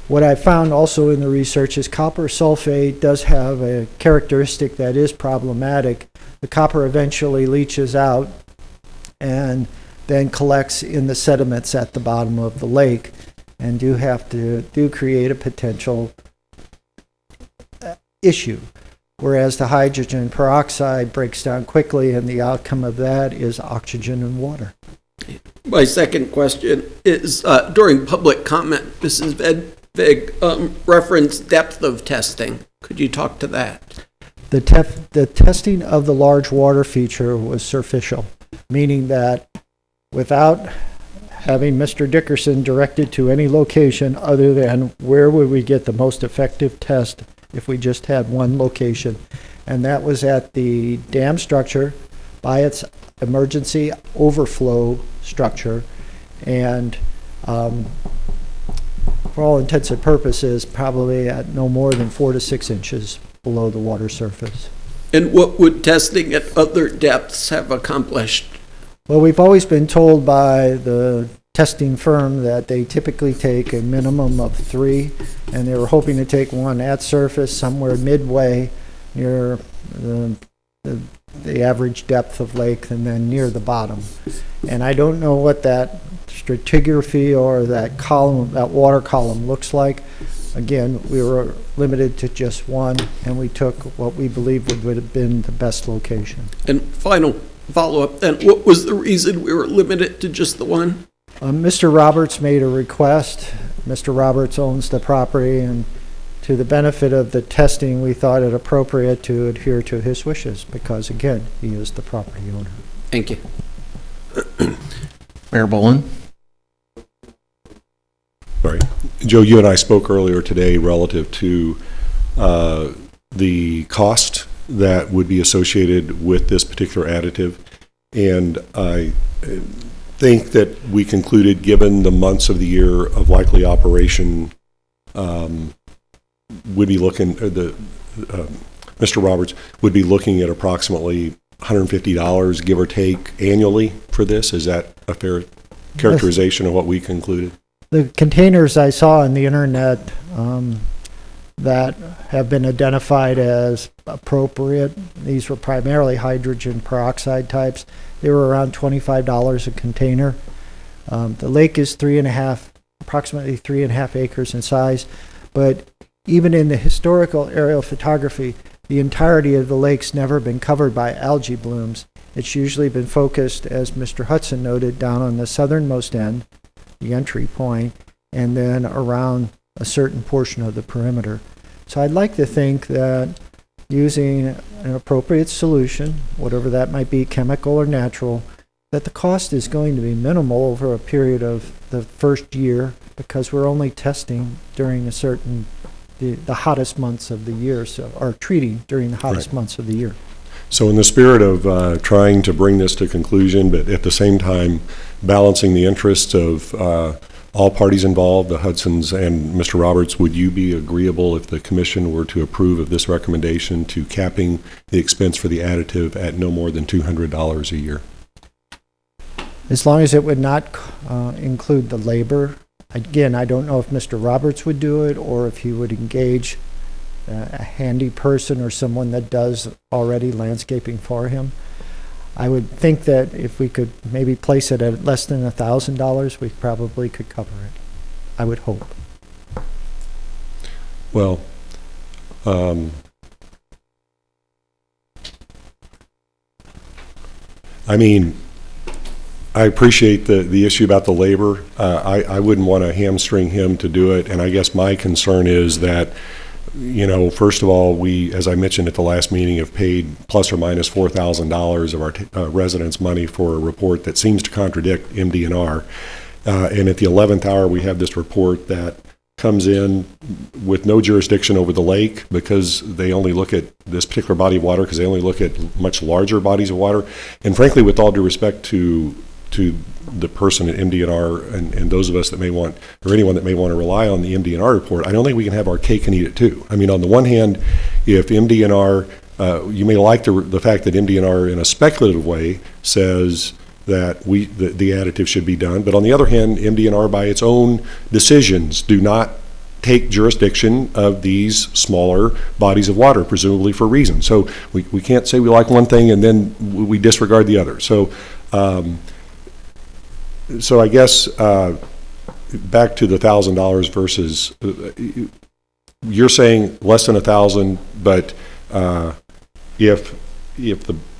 What I found also in the research is copper sulfate does have a characteristic that is problematic. The copper eventually leaches out and then collects in the sediments at the bottom of the lake, and do create a potential issue. Whereas the hydrogen peroxide breaks down quickly, and the outcome of that is oxygen and water. My second question is, during public comment, Mrs. Vedvig referenced depth of testing. Could you talk to that? The testing of the large water feature was superficial, meaning that without having Mr. Dickerson directed to any location other than where would we get the most effective test if we just had one location, and that was at the dam structure by its emergency overflow structure, and for all intents and purposes probably at no more than 4 to 6 inches below the water surface. And what would testing at other depths have accomplished? Well, we've always been told by the testing firm that they typically take a minimum of 3, and they were hoping to take one at surface somewhere midway near the average depth of lake and then near the bottom. And I don't know what that stratigraphy or that column, that water column looks like. Again, we were limited to just one, and we took what we believe would have been the best location. And final follow-up then, what was the reason we were limited to just the one? Mr. Roberts made a request. Mr. Roberts owns the property, and to the benefit of the testing, we thought it appropriate to adhere to his wishes because, again, he is the property owner. Thank you. Mayor Boland? Sorry. Joe, you and I spoke earlier today relative to the cost that would be associated with this particular additive. And I think that we concluded, given the months of the year of likely operation, would be looking, Mr. Roberts would be looking at approximately $150, give or take, annually for this. Is that a fair characterization of what we concluded? The containers I saw on the internet that have been identified as appropriate, these were primarily hydrogen peroxide types. They were around $25 a container. The lake is approximately 3.5 acres in size, but even in the historical aerial photography, the entirety of the lake's never been covered by algae blooms. It's usually been focused, as Mr. Hudson noted, down on the southernmost end, the entry point, and then around a certain portion of the perimeter. So I'd like to think that using an appropriate solution, whatever that might be, chemical or natural, that the cost is going to be minimal over a period of the first year because we're only testing during the hottest months of the year, or treating during the hottest months of the year. So in the spirit of trying to bring this to conclusion, but at the same time balancing the interests of all parties involved, the Hudsons and Mr. Roberts, would you be agreeable if the commission were to approve of this recommendation to capping the expense for the additive at no more than $200 a year? As long as it would not include the labor. Again, I don't know if Mr. Roberts would do it or if he would engage a handy person or someone that does already landscaping for him. I would think that if we could maybe place it at less than $1,000, we probably could cover it. I would hope. Well, I mean, I appreciate the issue about the labor. I wouldn't want to hamstring him to do it, and I guess my concern is that, you know, first of all, we, as I mentioned at the last meeting, have paid plus or minus $4,000 of our residents' money for a report that seems to contradict MDNR. And at the 11th hour, we have this report that comes in with no jurisdiction over the lake because they only look at this particular body of water because they only look at much larger bodies of water. And frankly, with all due respect to the person at MDNR and those of us that may want, or anyone that may want to rely on the MDNR report, I don't think we can have our cake and eat it too. I mean, on the one hand, if MDNR, you may like the fact that MDNR in a speculative way says that the additive should be done, but on the other hand, MDNR by its own decisions do not take jurisdiction of these smaller bodies of water, presumably for reasons. So we can't say we like one thing and then we disregard the other. So I guess back to the $1,000 versus, you're saying less than $1,000, but if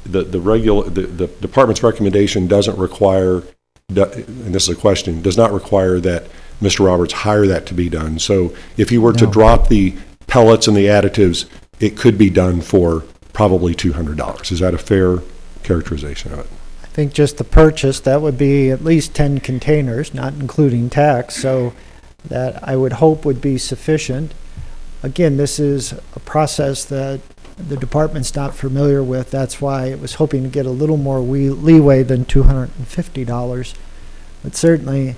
the department's recommendation doesn't require, and this is a question, does not require that Mr. Roberts hire that to be done. So if he were to drop the pellets and the additives, it could be done for probably $200. Is that a fair characterization of it? I think just the purchase, that would be at least 10 containers, not including tax, so that I would hope would be sufficient. Again, this is a process that the department's not familiar with. That's why it was hoping to get a little more leeway than $250. But certainly,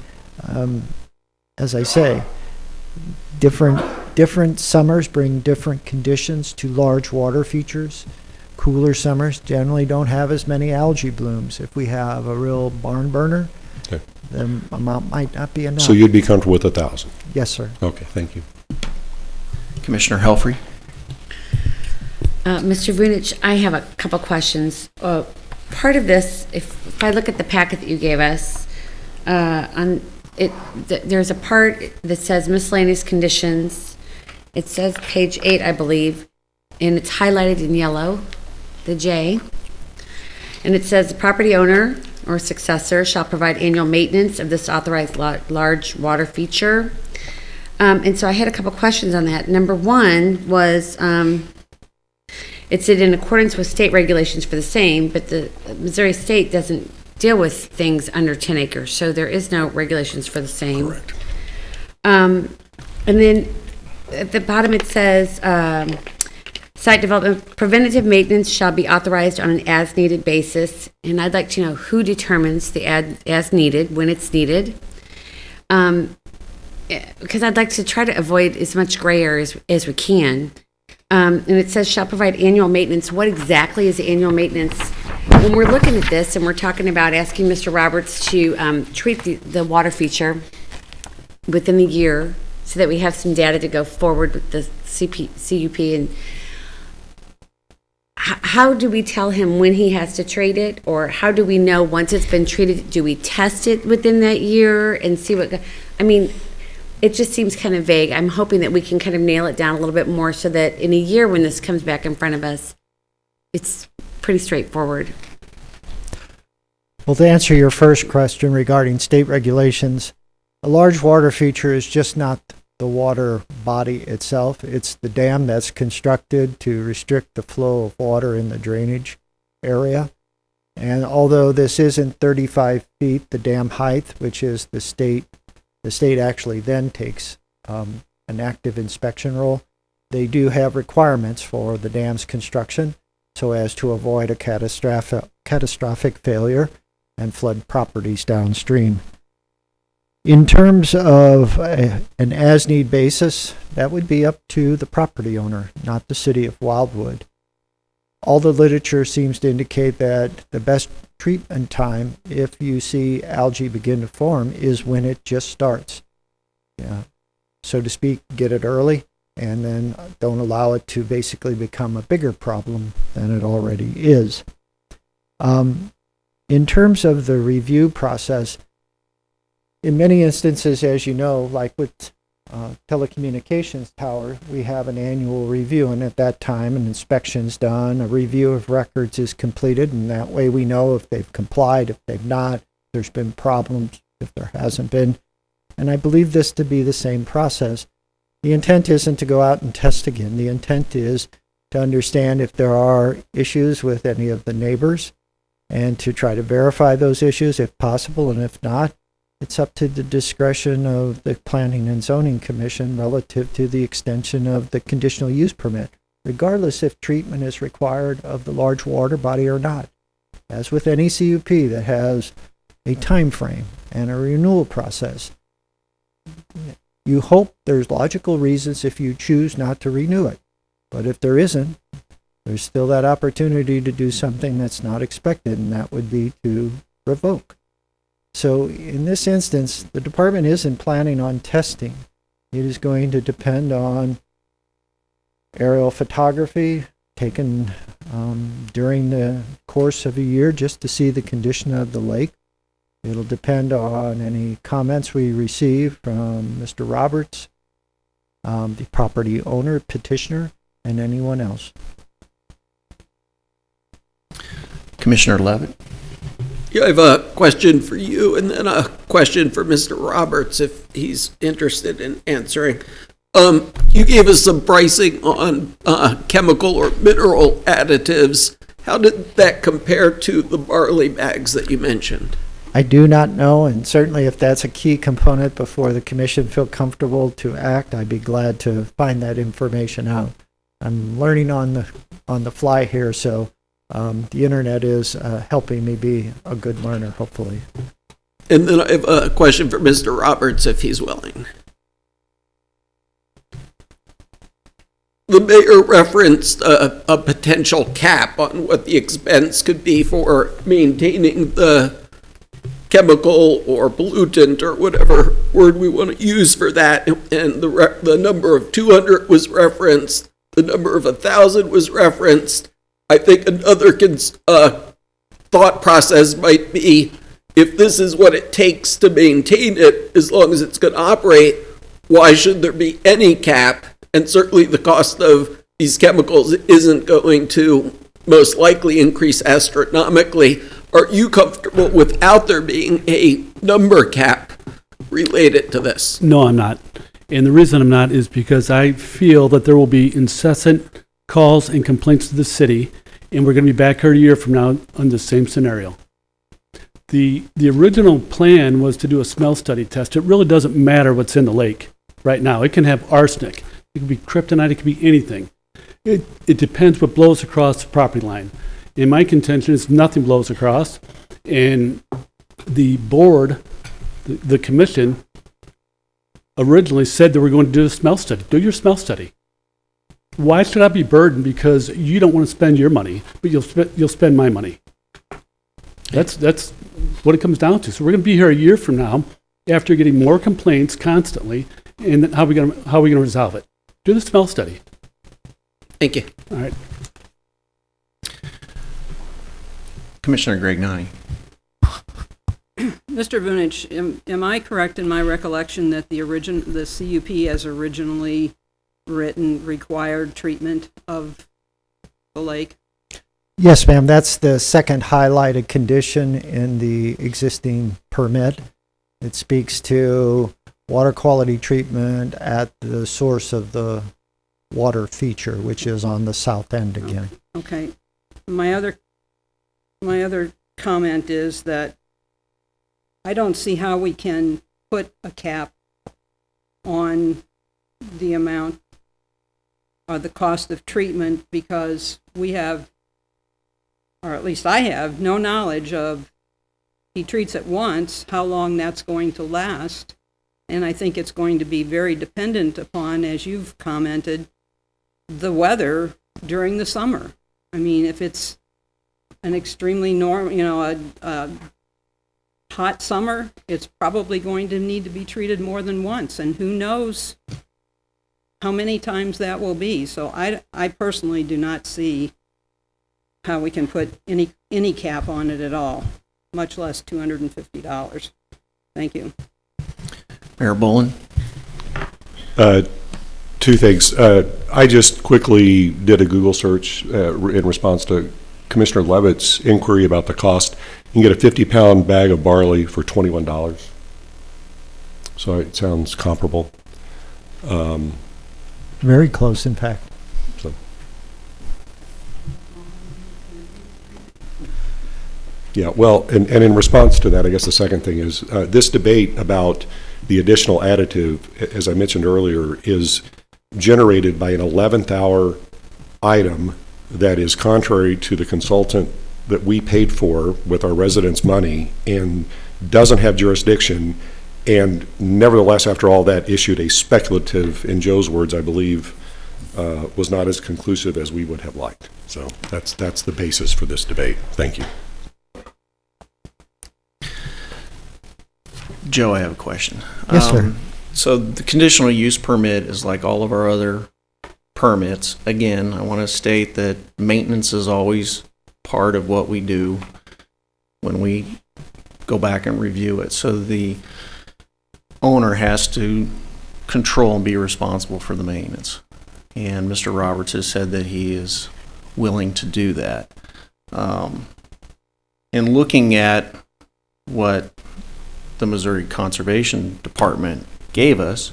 as I say, different summers bring different conditions to large water features. Cooler summers generally don't have as many algae blooms. If we have a real barn burner, Okay. the amount might not be enough. So you'd be comfortable with 1,000? Yes, sir. Okay, thank you. Commissioner Helfrey? Mr. Vunich, I have a couple questions. Part of this, if I look at the packet that you gave us, there's a part that says miscellaneous conditions. It says page 8, I believe, and it's highlighted in yellow, the J. And it says the property owner or successor shall provide annual maintenance of this authorized large water feature. And so I had a couple questions on that. Number one was, it said in accordance with state regulations for the same, but the Missouri state doesn't deal with things under 10 acres, so there is no regulations for the same. Correct. And then at the bottom it says, site development, preventative maintenance shall be authorized on an as-needed basis, and I'd like to know who determines the as-needed, when it's needed. Because I'd like to try to avoid as much gray area as we can. And it says shall provide annual maintenance. What exactly is annual maintenance? When we're looking at this and we're talking about asking Mr. Roberts to treat the water feature within the year so that we have some data to go forward with the CUP, and how do we tell him when he has to treat it, or how do we know once it's been treated? Do we test it within that year and see what, I mean, it just seems kind of vague. I'm hoping that we can kind of nail it down a little bit more so that in a year when this comes back in front of us, it's pretty straightforward. Well, to answer your first question regarding state regulations, a large water feature is just not the water body itself. It's the dam that's constructed to restrict the flow of water in the drainage area. And although this isn't 35 feet, the dam height, which is the state actually then takes an active inspection role. They do have requirements for the dam's construction so as to avoid a catastrophic failure and flood properties downstream. In terms of an as-need basis, that would be up to the property owner, not the city of Wildwood. All the literature seems to indicate that the best treatment time, if you see algae begin to form, is when it just starts. Yeah. So to speak, get it early, and then don't allow it to basically become a bigger problem than it already is. In terms of the review process, in many instances, as you know, like with telecommunications tower, we have an annual review, and at that time an inspection's done, a review of records is completed, and that way we know if they've complied, if they've not, if there's been problems, if there hasn't been. And I believe this to be the same process. The intent isn't to go out and test again. The intent is to understand if there are issues with any of the neighbors and to try to verify those issues if possible, and if not, it's up to the discretion of the Planning and Zoning Commission relative to the extension of the conditional use permit, regardless if treatment is required of the large water body or not. As with any CUP that has a time frame and a renewal process, you hope there's logical reasons if you choose not to renew it. But if there isn't, there's still that opportunity to do something that's not expected, and that would be to revoke. So in this instance, the department isn't planning on testing. It is going to depend on aerial photography taken during the course of a year just to see the condition of the lake. It'll depend on any comments we receive from Mr. Roberts, the property owner, petitioner, and anyone else. Commissioner Levitt? Yeah, I have a question for you and then a question for Mr. Roberts if he's interested in answering. You gave us some pricing on chemical or mineral additives. How did that compare to the barley bags that you mentioned? I do not know, and certainly if that's a key component before the commission feel comfortable to act, I'd be glad to find that information out. I'm learning on the fly here, so the internet is helping me be a good learner, hopefully. And then I have a question for Mr. Roberts if he's willing. the mayor referenced a potential cap on what the expense could be for maintaining the chemical or pollutant or whatever word we want to use for that. And the number of 200 was referenced. The number of 1,000 was referenced. I think another thought process might be, if this is what it takes to maintain it, as long as it's going to operate, why should there be any cap? And certainly the cost of these chemicals isn't going to most likely increase astronomically. Are you comfortable without there being a number cap related to this? No, I'm not. And the reason I'm not is because I feel that there will be incessant calls and complaints to the city, and we're going to be back here a year from now on the same scenario. The original plan was to do a smell study test. It really doesn't matter what's in the lake right now. It can have arsenic. It could be kryptonite. It could be anything. It depends what blows across the property line. And my contention is nothing blows across. And the board, the commission, originally said they were going to do a smell study. Do your smell study. Why should I be burdened because you don't want to spend your money, but you'll spend my money? That's what it comes down to. So we're going to be here a year from now after getting more complaints constantly, and then how are we going to resolve it? Do the smell study. Thank you. All right. Commissioner Grignani. Mr. Vunich, am I correct in my recollection that the CUP as originally written required treatment of the lake? Yes, ma'am. That's the second highlighted condition in the existing permit. It speaks to water quality treatment at the source of the water feature, which is on the south end again. Okay. My other comment is that I don't see how we can put a cap on the amount or the cost of treatment because we have, or at least I have, no knowledge of, he treats it once, how long that's going to last. And I think it's going to be very dependent upon, as you've commented, the weather during the summer. I mean, if it's an extremely a hot summer, it's probably going to need to be treated more than once, and who knows how many times that will be. So I personally do not see how we can put any cap on it at all, much less $250. Thank you. Mayor Bolin. Two things. I just quickly did a Google search in response to Commissioner Levitt's inquiry about the cost. You can get a 50-pound bag of barley for $21. So it sounds comparable. Very close, in fact. So. Yeah, well, and in response to that, I guess the second thing is this debate about the additional additive, as I mentioned earlier, is generated by an 11th hour item that is contrary to the consultant that we paid for with our residents' money and doesn't have jurisdiction, and nevertheless, after all that, issued a speculative, in Joe's words, I believe, was not as conclusive as we would have liked. So that's the basis for this debate. Thank you. Joe, I have a question. Yes, sir. So the conditional use permit is like all of our other permits. Again, I want to state that maintenance is always part of what we do when we go back and review it. So the owner has to control and be responsible for the maintenance. And Mr. Roberts has said that he is willing to do that. And looking at what the Missouri Conservation Department gave us,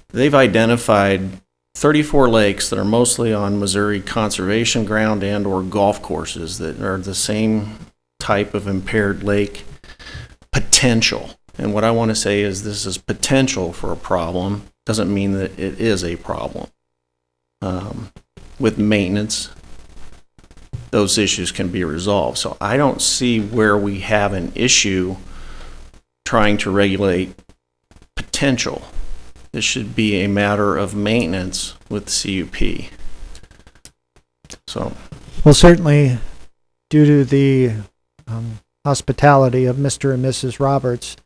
they've identified 34 lakes that are mostly on Missouri conservation ground and or golf courses that are the same type of impaired lake potential. And what I want to say is this is potential for a problem. Doesn't mean that it is a problem. With maintenance, those issues can be resolved. So I don't see where we have an issue trying to regulate potential. this should be a matter of maintenance with the CUP. So, Well, certainly, due to the hospitality of Mr. and Mrs. Roberts,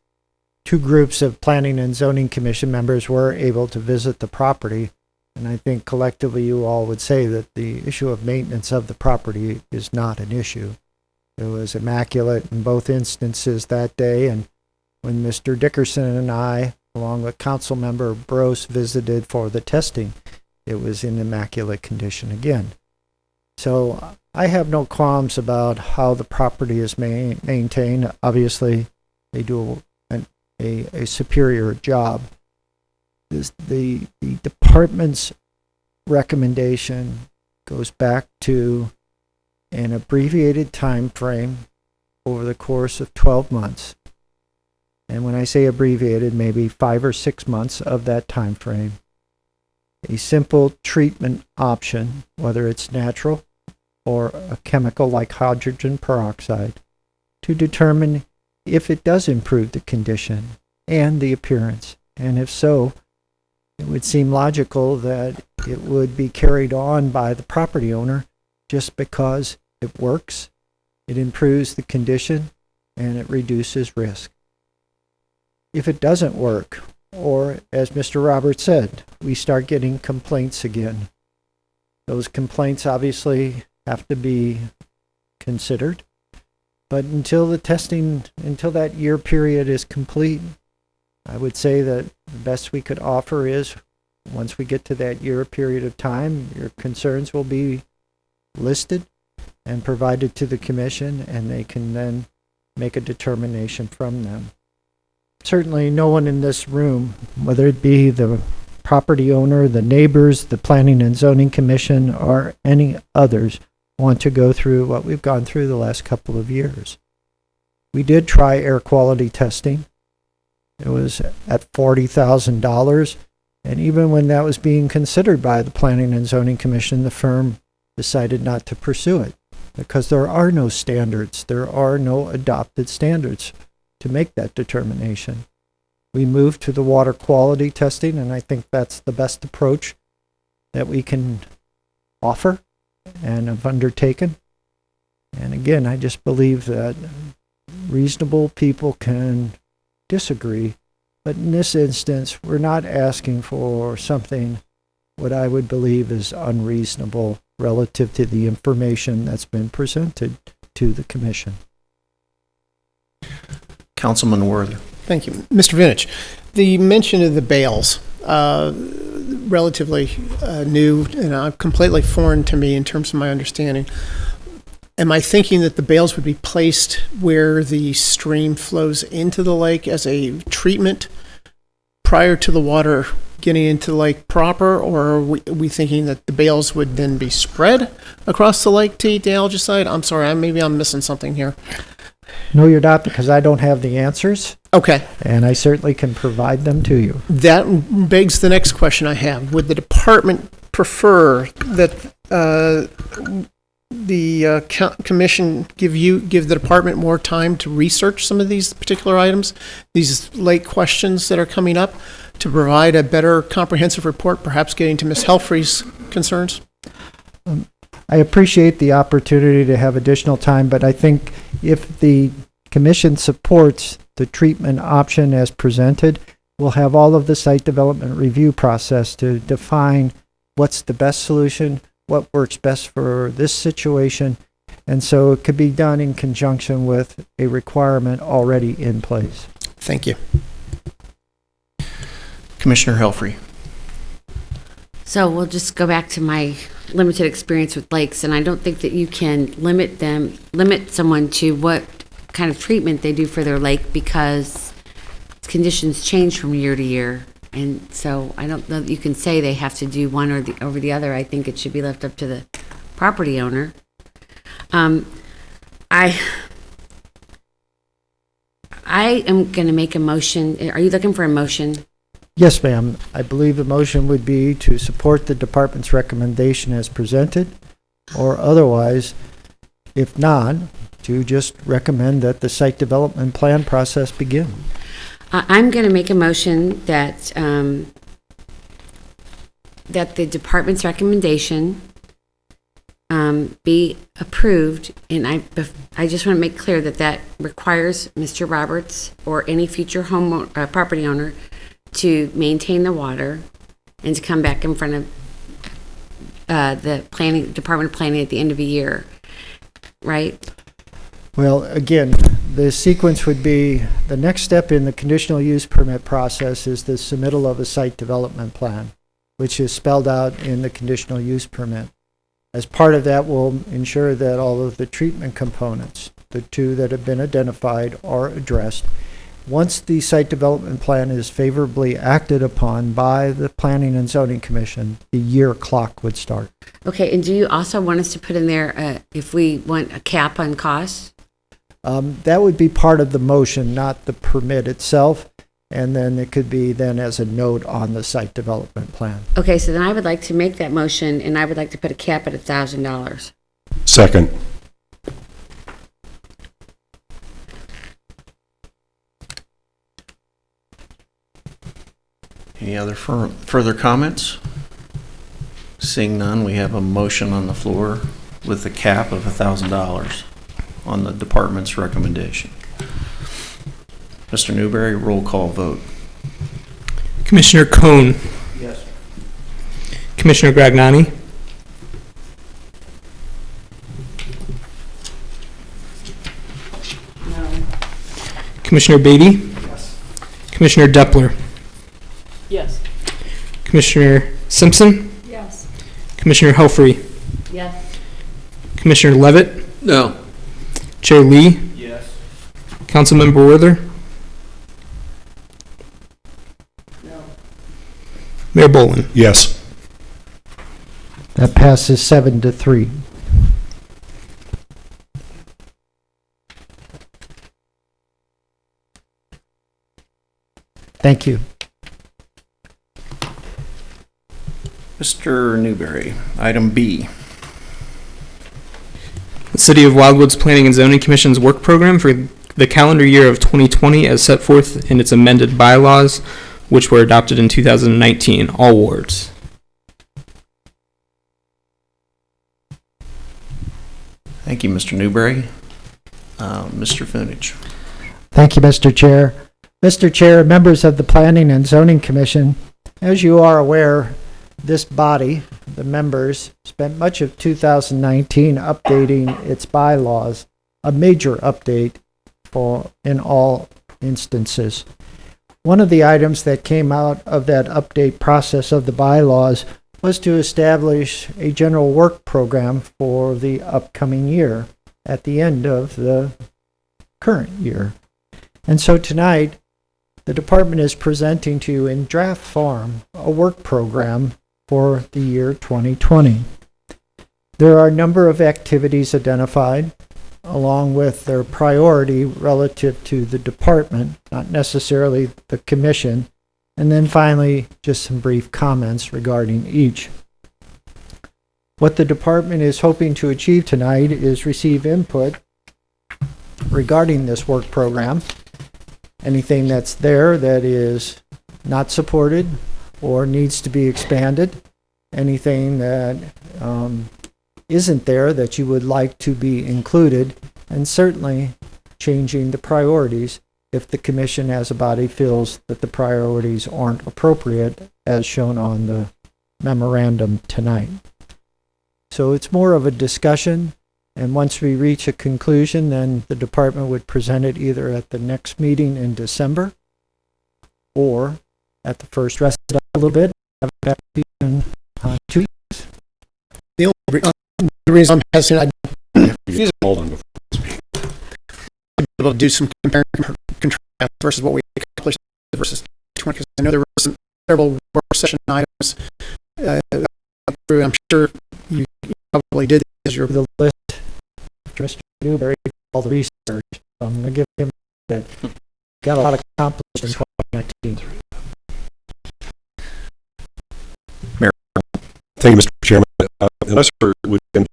2 groups of Planning and Zoning Commission members were able to visit the property. And I think collectively you all would say that the issue of maintenance of the property is not an issue. It was immaculate in both instances that day, and when Mr. Dickerson and I, along with Council Member Brose, visited for the testing, it was in immaculate condition again. So I have no qualms about how the property is maintained. Obviously, they do a superior job. The department's recommendation goes back to an abbreviated time frame over the course of 12 months. And when I say abbreviated, maybe 5 or 6 months of that time frame. A simple treatment option, whether it's natural or a chemical like hydrogen peroxide, to determine if it does improve the condition and the appearance. And if so, it would seem logical that it would be carried on by the property owner just because it works, it improves the condition, and it reduces risk. If it doesn't work, or as Mr. Roberts said, we start getting complaints again, those complaints obviously have to be considered. But until that year period is complete, I would say that the best we could offer is, once we get to that year period of time, your concerns will be listed and provided to the commission, and they can then make a determination from them. Certainly no one in this room, whether it be the property owner, the neighbors, the Planning and Zoning Commission, or any others, want to go through what we've gone through the last couple of years. We did try air quality testing. It was at $40,000, and even when that was being considered by the Planning and Zoning Commission, the firm decided not to pursue it because there are no standards. There are no adopted standards to make that determination. We moved to the water quality testing, and I think that's the best approach that we can offer and have undertaken. And again, I just believe that reasonable people can disagree, but in this instance, we're not asking for something what I would believe is unreasonable relative to the information that's been presented to the commission. Councilman Worthy. Thank you. Mr. Vinich, the mention of the bales, relatively new and completely foreign to me in terms of my understanding. Am I thinking that the bales would be placed where the stream flows into the lake as a treatment prior to the water getting into the lake proper, or are we thinking that the bales would then be spread across the lake to eat the algicide? I'm sorry, maybe I'm missing something here. No, you're not, because I don't have the answers. Okay. And I certainly can provide them to you. That begs the next question I have. Would the department prefer that the commission give the department more time to research some of these particular items, these late questions that are coming up, to provide a better comprehensive report, perhaps getting to Ms. Helfrey's concerns? I appreciate the opportunity to have additional time, but I think if the commission supports the treatment option as presented, we'll have all of the site development review process to define what's the best solution, what works best for this situation, and so it could be done in conjunction with a requirement already in place. Thank you. Commissioner Helfrey. So we'll just go back to my limited experience with lakes, and I don't think that you can limit someone to what kind of treatment they do for their lake, because conditions change from year to year. And so I don't know that you can say they have to do one over the other. I think it should be left up to the property owner. I am going to make a motion. Are you looking for a motion? Yes, ma'am. I believe the motion would be to support the department's recommendation as presented, or otherwise, if not, to just recommend that the site development plan process begin. I'm going to make a motion that that the department's recommendation be approved, and I just want to make clear that that requires Mr. Roberts or any future property owner to maintain the water and to come back in front of the Department of Planning at the end of a year, right? Well, again, the sequence would be, the next step in the conditional use permit process is the submittal of a site development plan, which is spelled out in the conditional use permit. As part of that, we'll ensure that all of the treatment components, the two that have been identified, are addressed. Once the site development plan is favorably acted upon by the Planning and Zoning Commission, the year clock would start. Okay, and do you also want us to put in there if we want a cap on costs? That would be part of the motion, not the permit itself, and then it could be then as a note on the site development plan. Okay, so then I would like to make that motion, and I would like to put a cap at $1,000. Second. Any other further comments? Seeing none, we have a motion on the floor with a cap of $1,000 on the department's recommendation. Mr. Newberry, roll call vote. Commissioner Cohn. Yes. Commissioner Gragnani. No. Commissioner Beatty. Yes. Commissioner Deppler. Yes. Commissioner Simpson. Yes. Commissioner Helfrey. Yes. Commissioner Levitt. No. Chair Lee. Yes. Councilmember Worther. No. Mayor Boland. Yes. That passes 7-3. Thank you. Mr. Newberry, item B. The City of Wildwood's Planning and Zoning Commission's work program for the calendar year of 2020 as set forth in its amended bylaws, which were adopted in 2019, all wards. Thank you, Mr. Newberry. Mr. Funich. Thank you, Mr. Chair. Mr. Chair, members of the Planning and Zoning Commission, as you are aware, this body, the members, spent much of 2019 updating its bylaws, a major update in all instances. One of the items that came out of that update process of the bylaws was to establish a general work program for the upcoming year at the end of the current year. And so tonight, the department is presenting to you in draft form a work program for the year 2020. There are a number of activities identified, along with their priority relative to the department, not necessarily the commission, and then finally, just some brief comments regarding each. What the department is hoping to achieve tonight is receive input regarding this work program. Anything that's there that is not supported or needs to be expanded, anything that isn't there that you would like to be included, and certainly changing the priorities if the commission as a body feels that the priorities aren't appropriate as shown on the memorandum tonight. So it's more of a discussion, and once we reach a conclusion, then the department would present it either at the next meeting in December or at the first, rest it up a little bit, have it back to you in 2 weeks. The only reason I'm hesitant, Hold on before. I'd be able to do some compare and contrast versus what we accomplished versus 20, because I know there were some several work session items. I'm sure you probably did as your The list, Mr. Newberry, all the research. I'm going to give him that. Got a lot accomplished in 2019. Thank you, Mr. Chairman. Unless there would be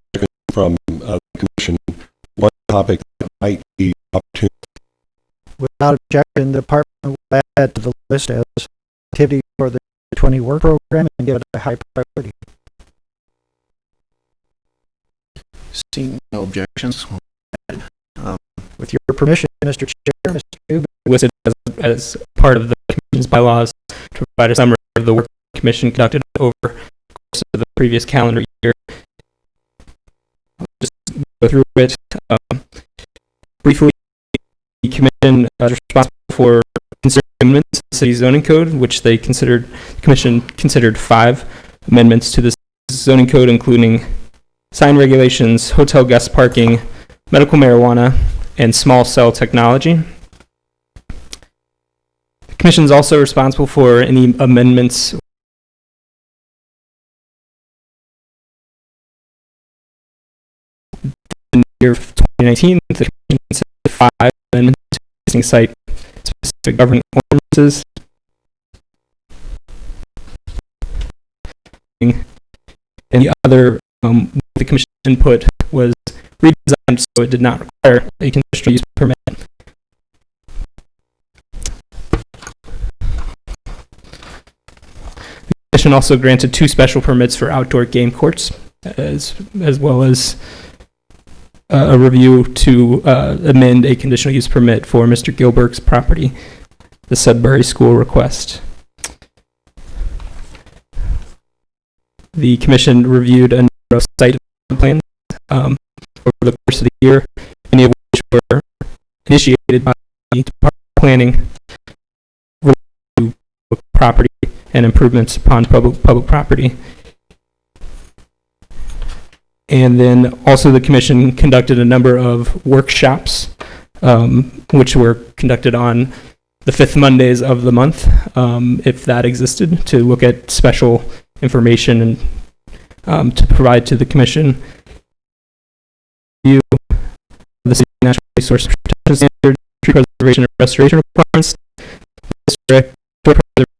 from the commission, one topic that might be opportune. Without objection, the department will add to the list as activity for the 2020 work program and give it a high priority. Seeing no objections. With your permission, Mr. Chair, Mr. Newberry. Listed as part of the Commission's bylaws to provide a summary of the work the Commission conducted over the course of the previous calendar year. I'll just go through it. Briefly, the Commission is responsible for considering amendments to the City Zoning Code, which the Commission considered 5 amendments to the zoning code, including sign regulations, hotel guest parking, medical marijuana, and small cell technology. The Commission is also responsible for any amendments in the year of 2019. The Commission considered 5 amendments to existing site-specific governing ordinances. And the other the Commission input was redesigned so it did not require a conditional use permit. The Commission also granted 2 special permits for outdoor game courts, as well as a review to amend a conditional use permit for Mr. Gilbert's property, the Sudbury School request. The Commission reviewed a number of site plans over the course of the year, many of which were initiated by the Department of Planning related to public property and improvements upon public property. And then also the Commission conducted a number of workshops, which were conducted on the 5th Mondays of the month, if that existed, to look at special information and to provide to the Commission view of the City Natural Resource Protection Standard, tree preservation and restoration requirements, historic preservation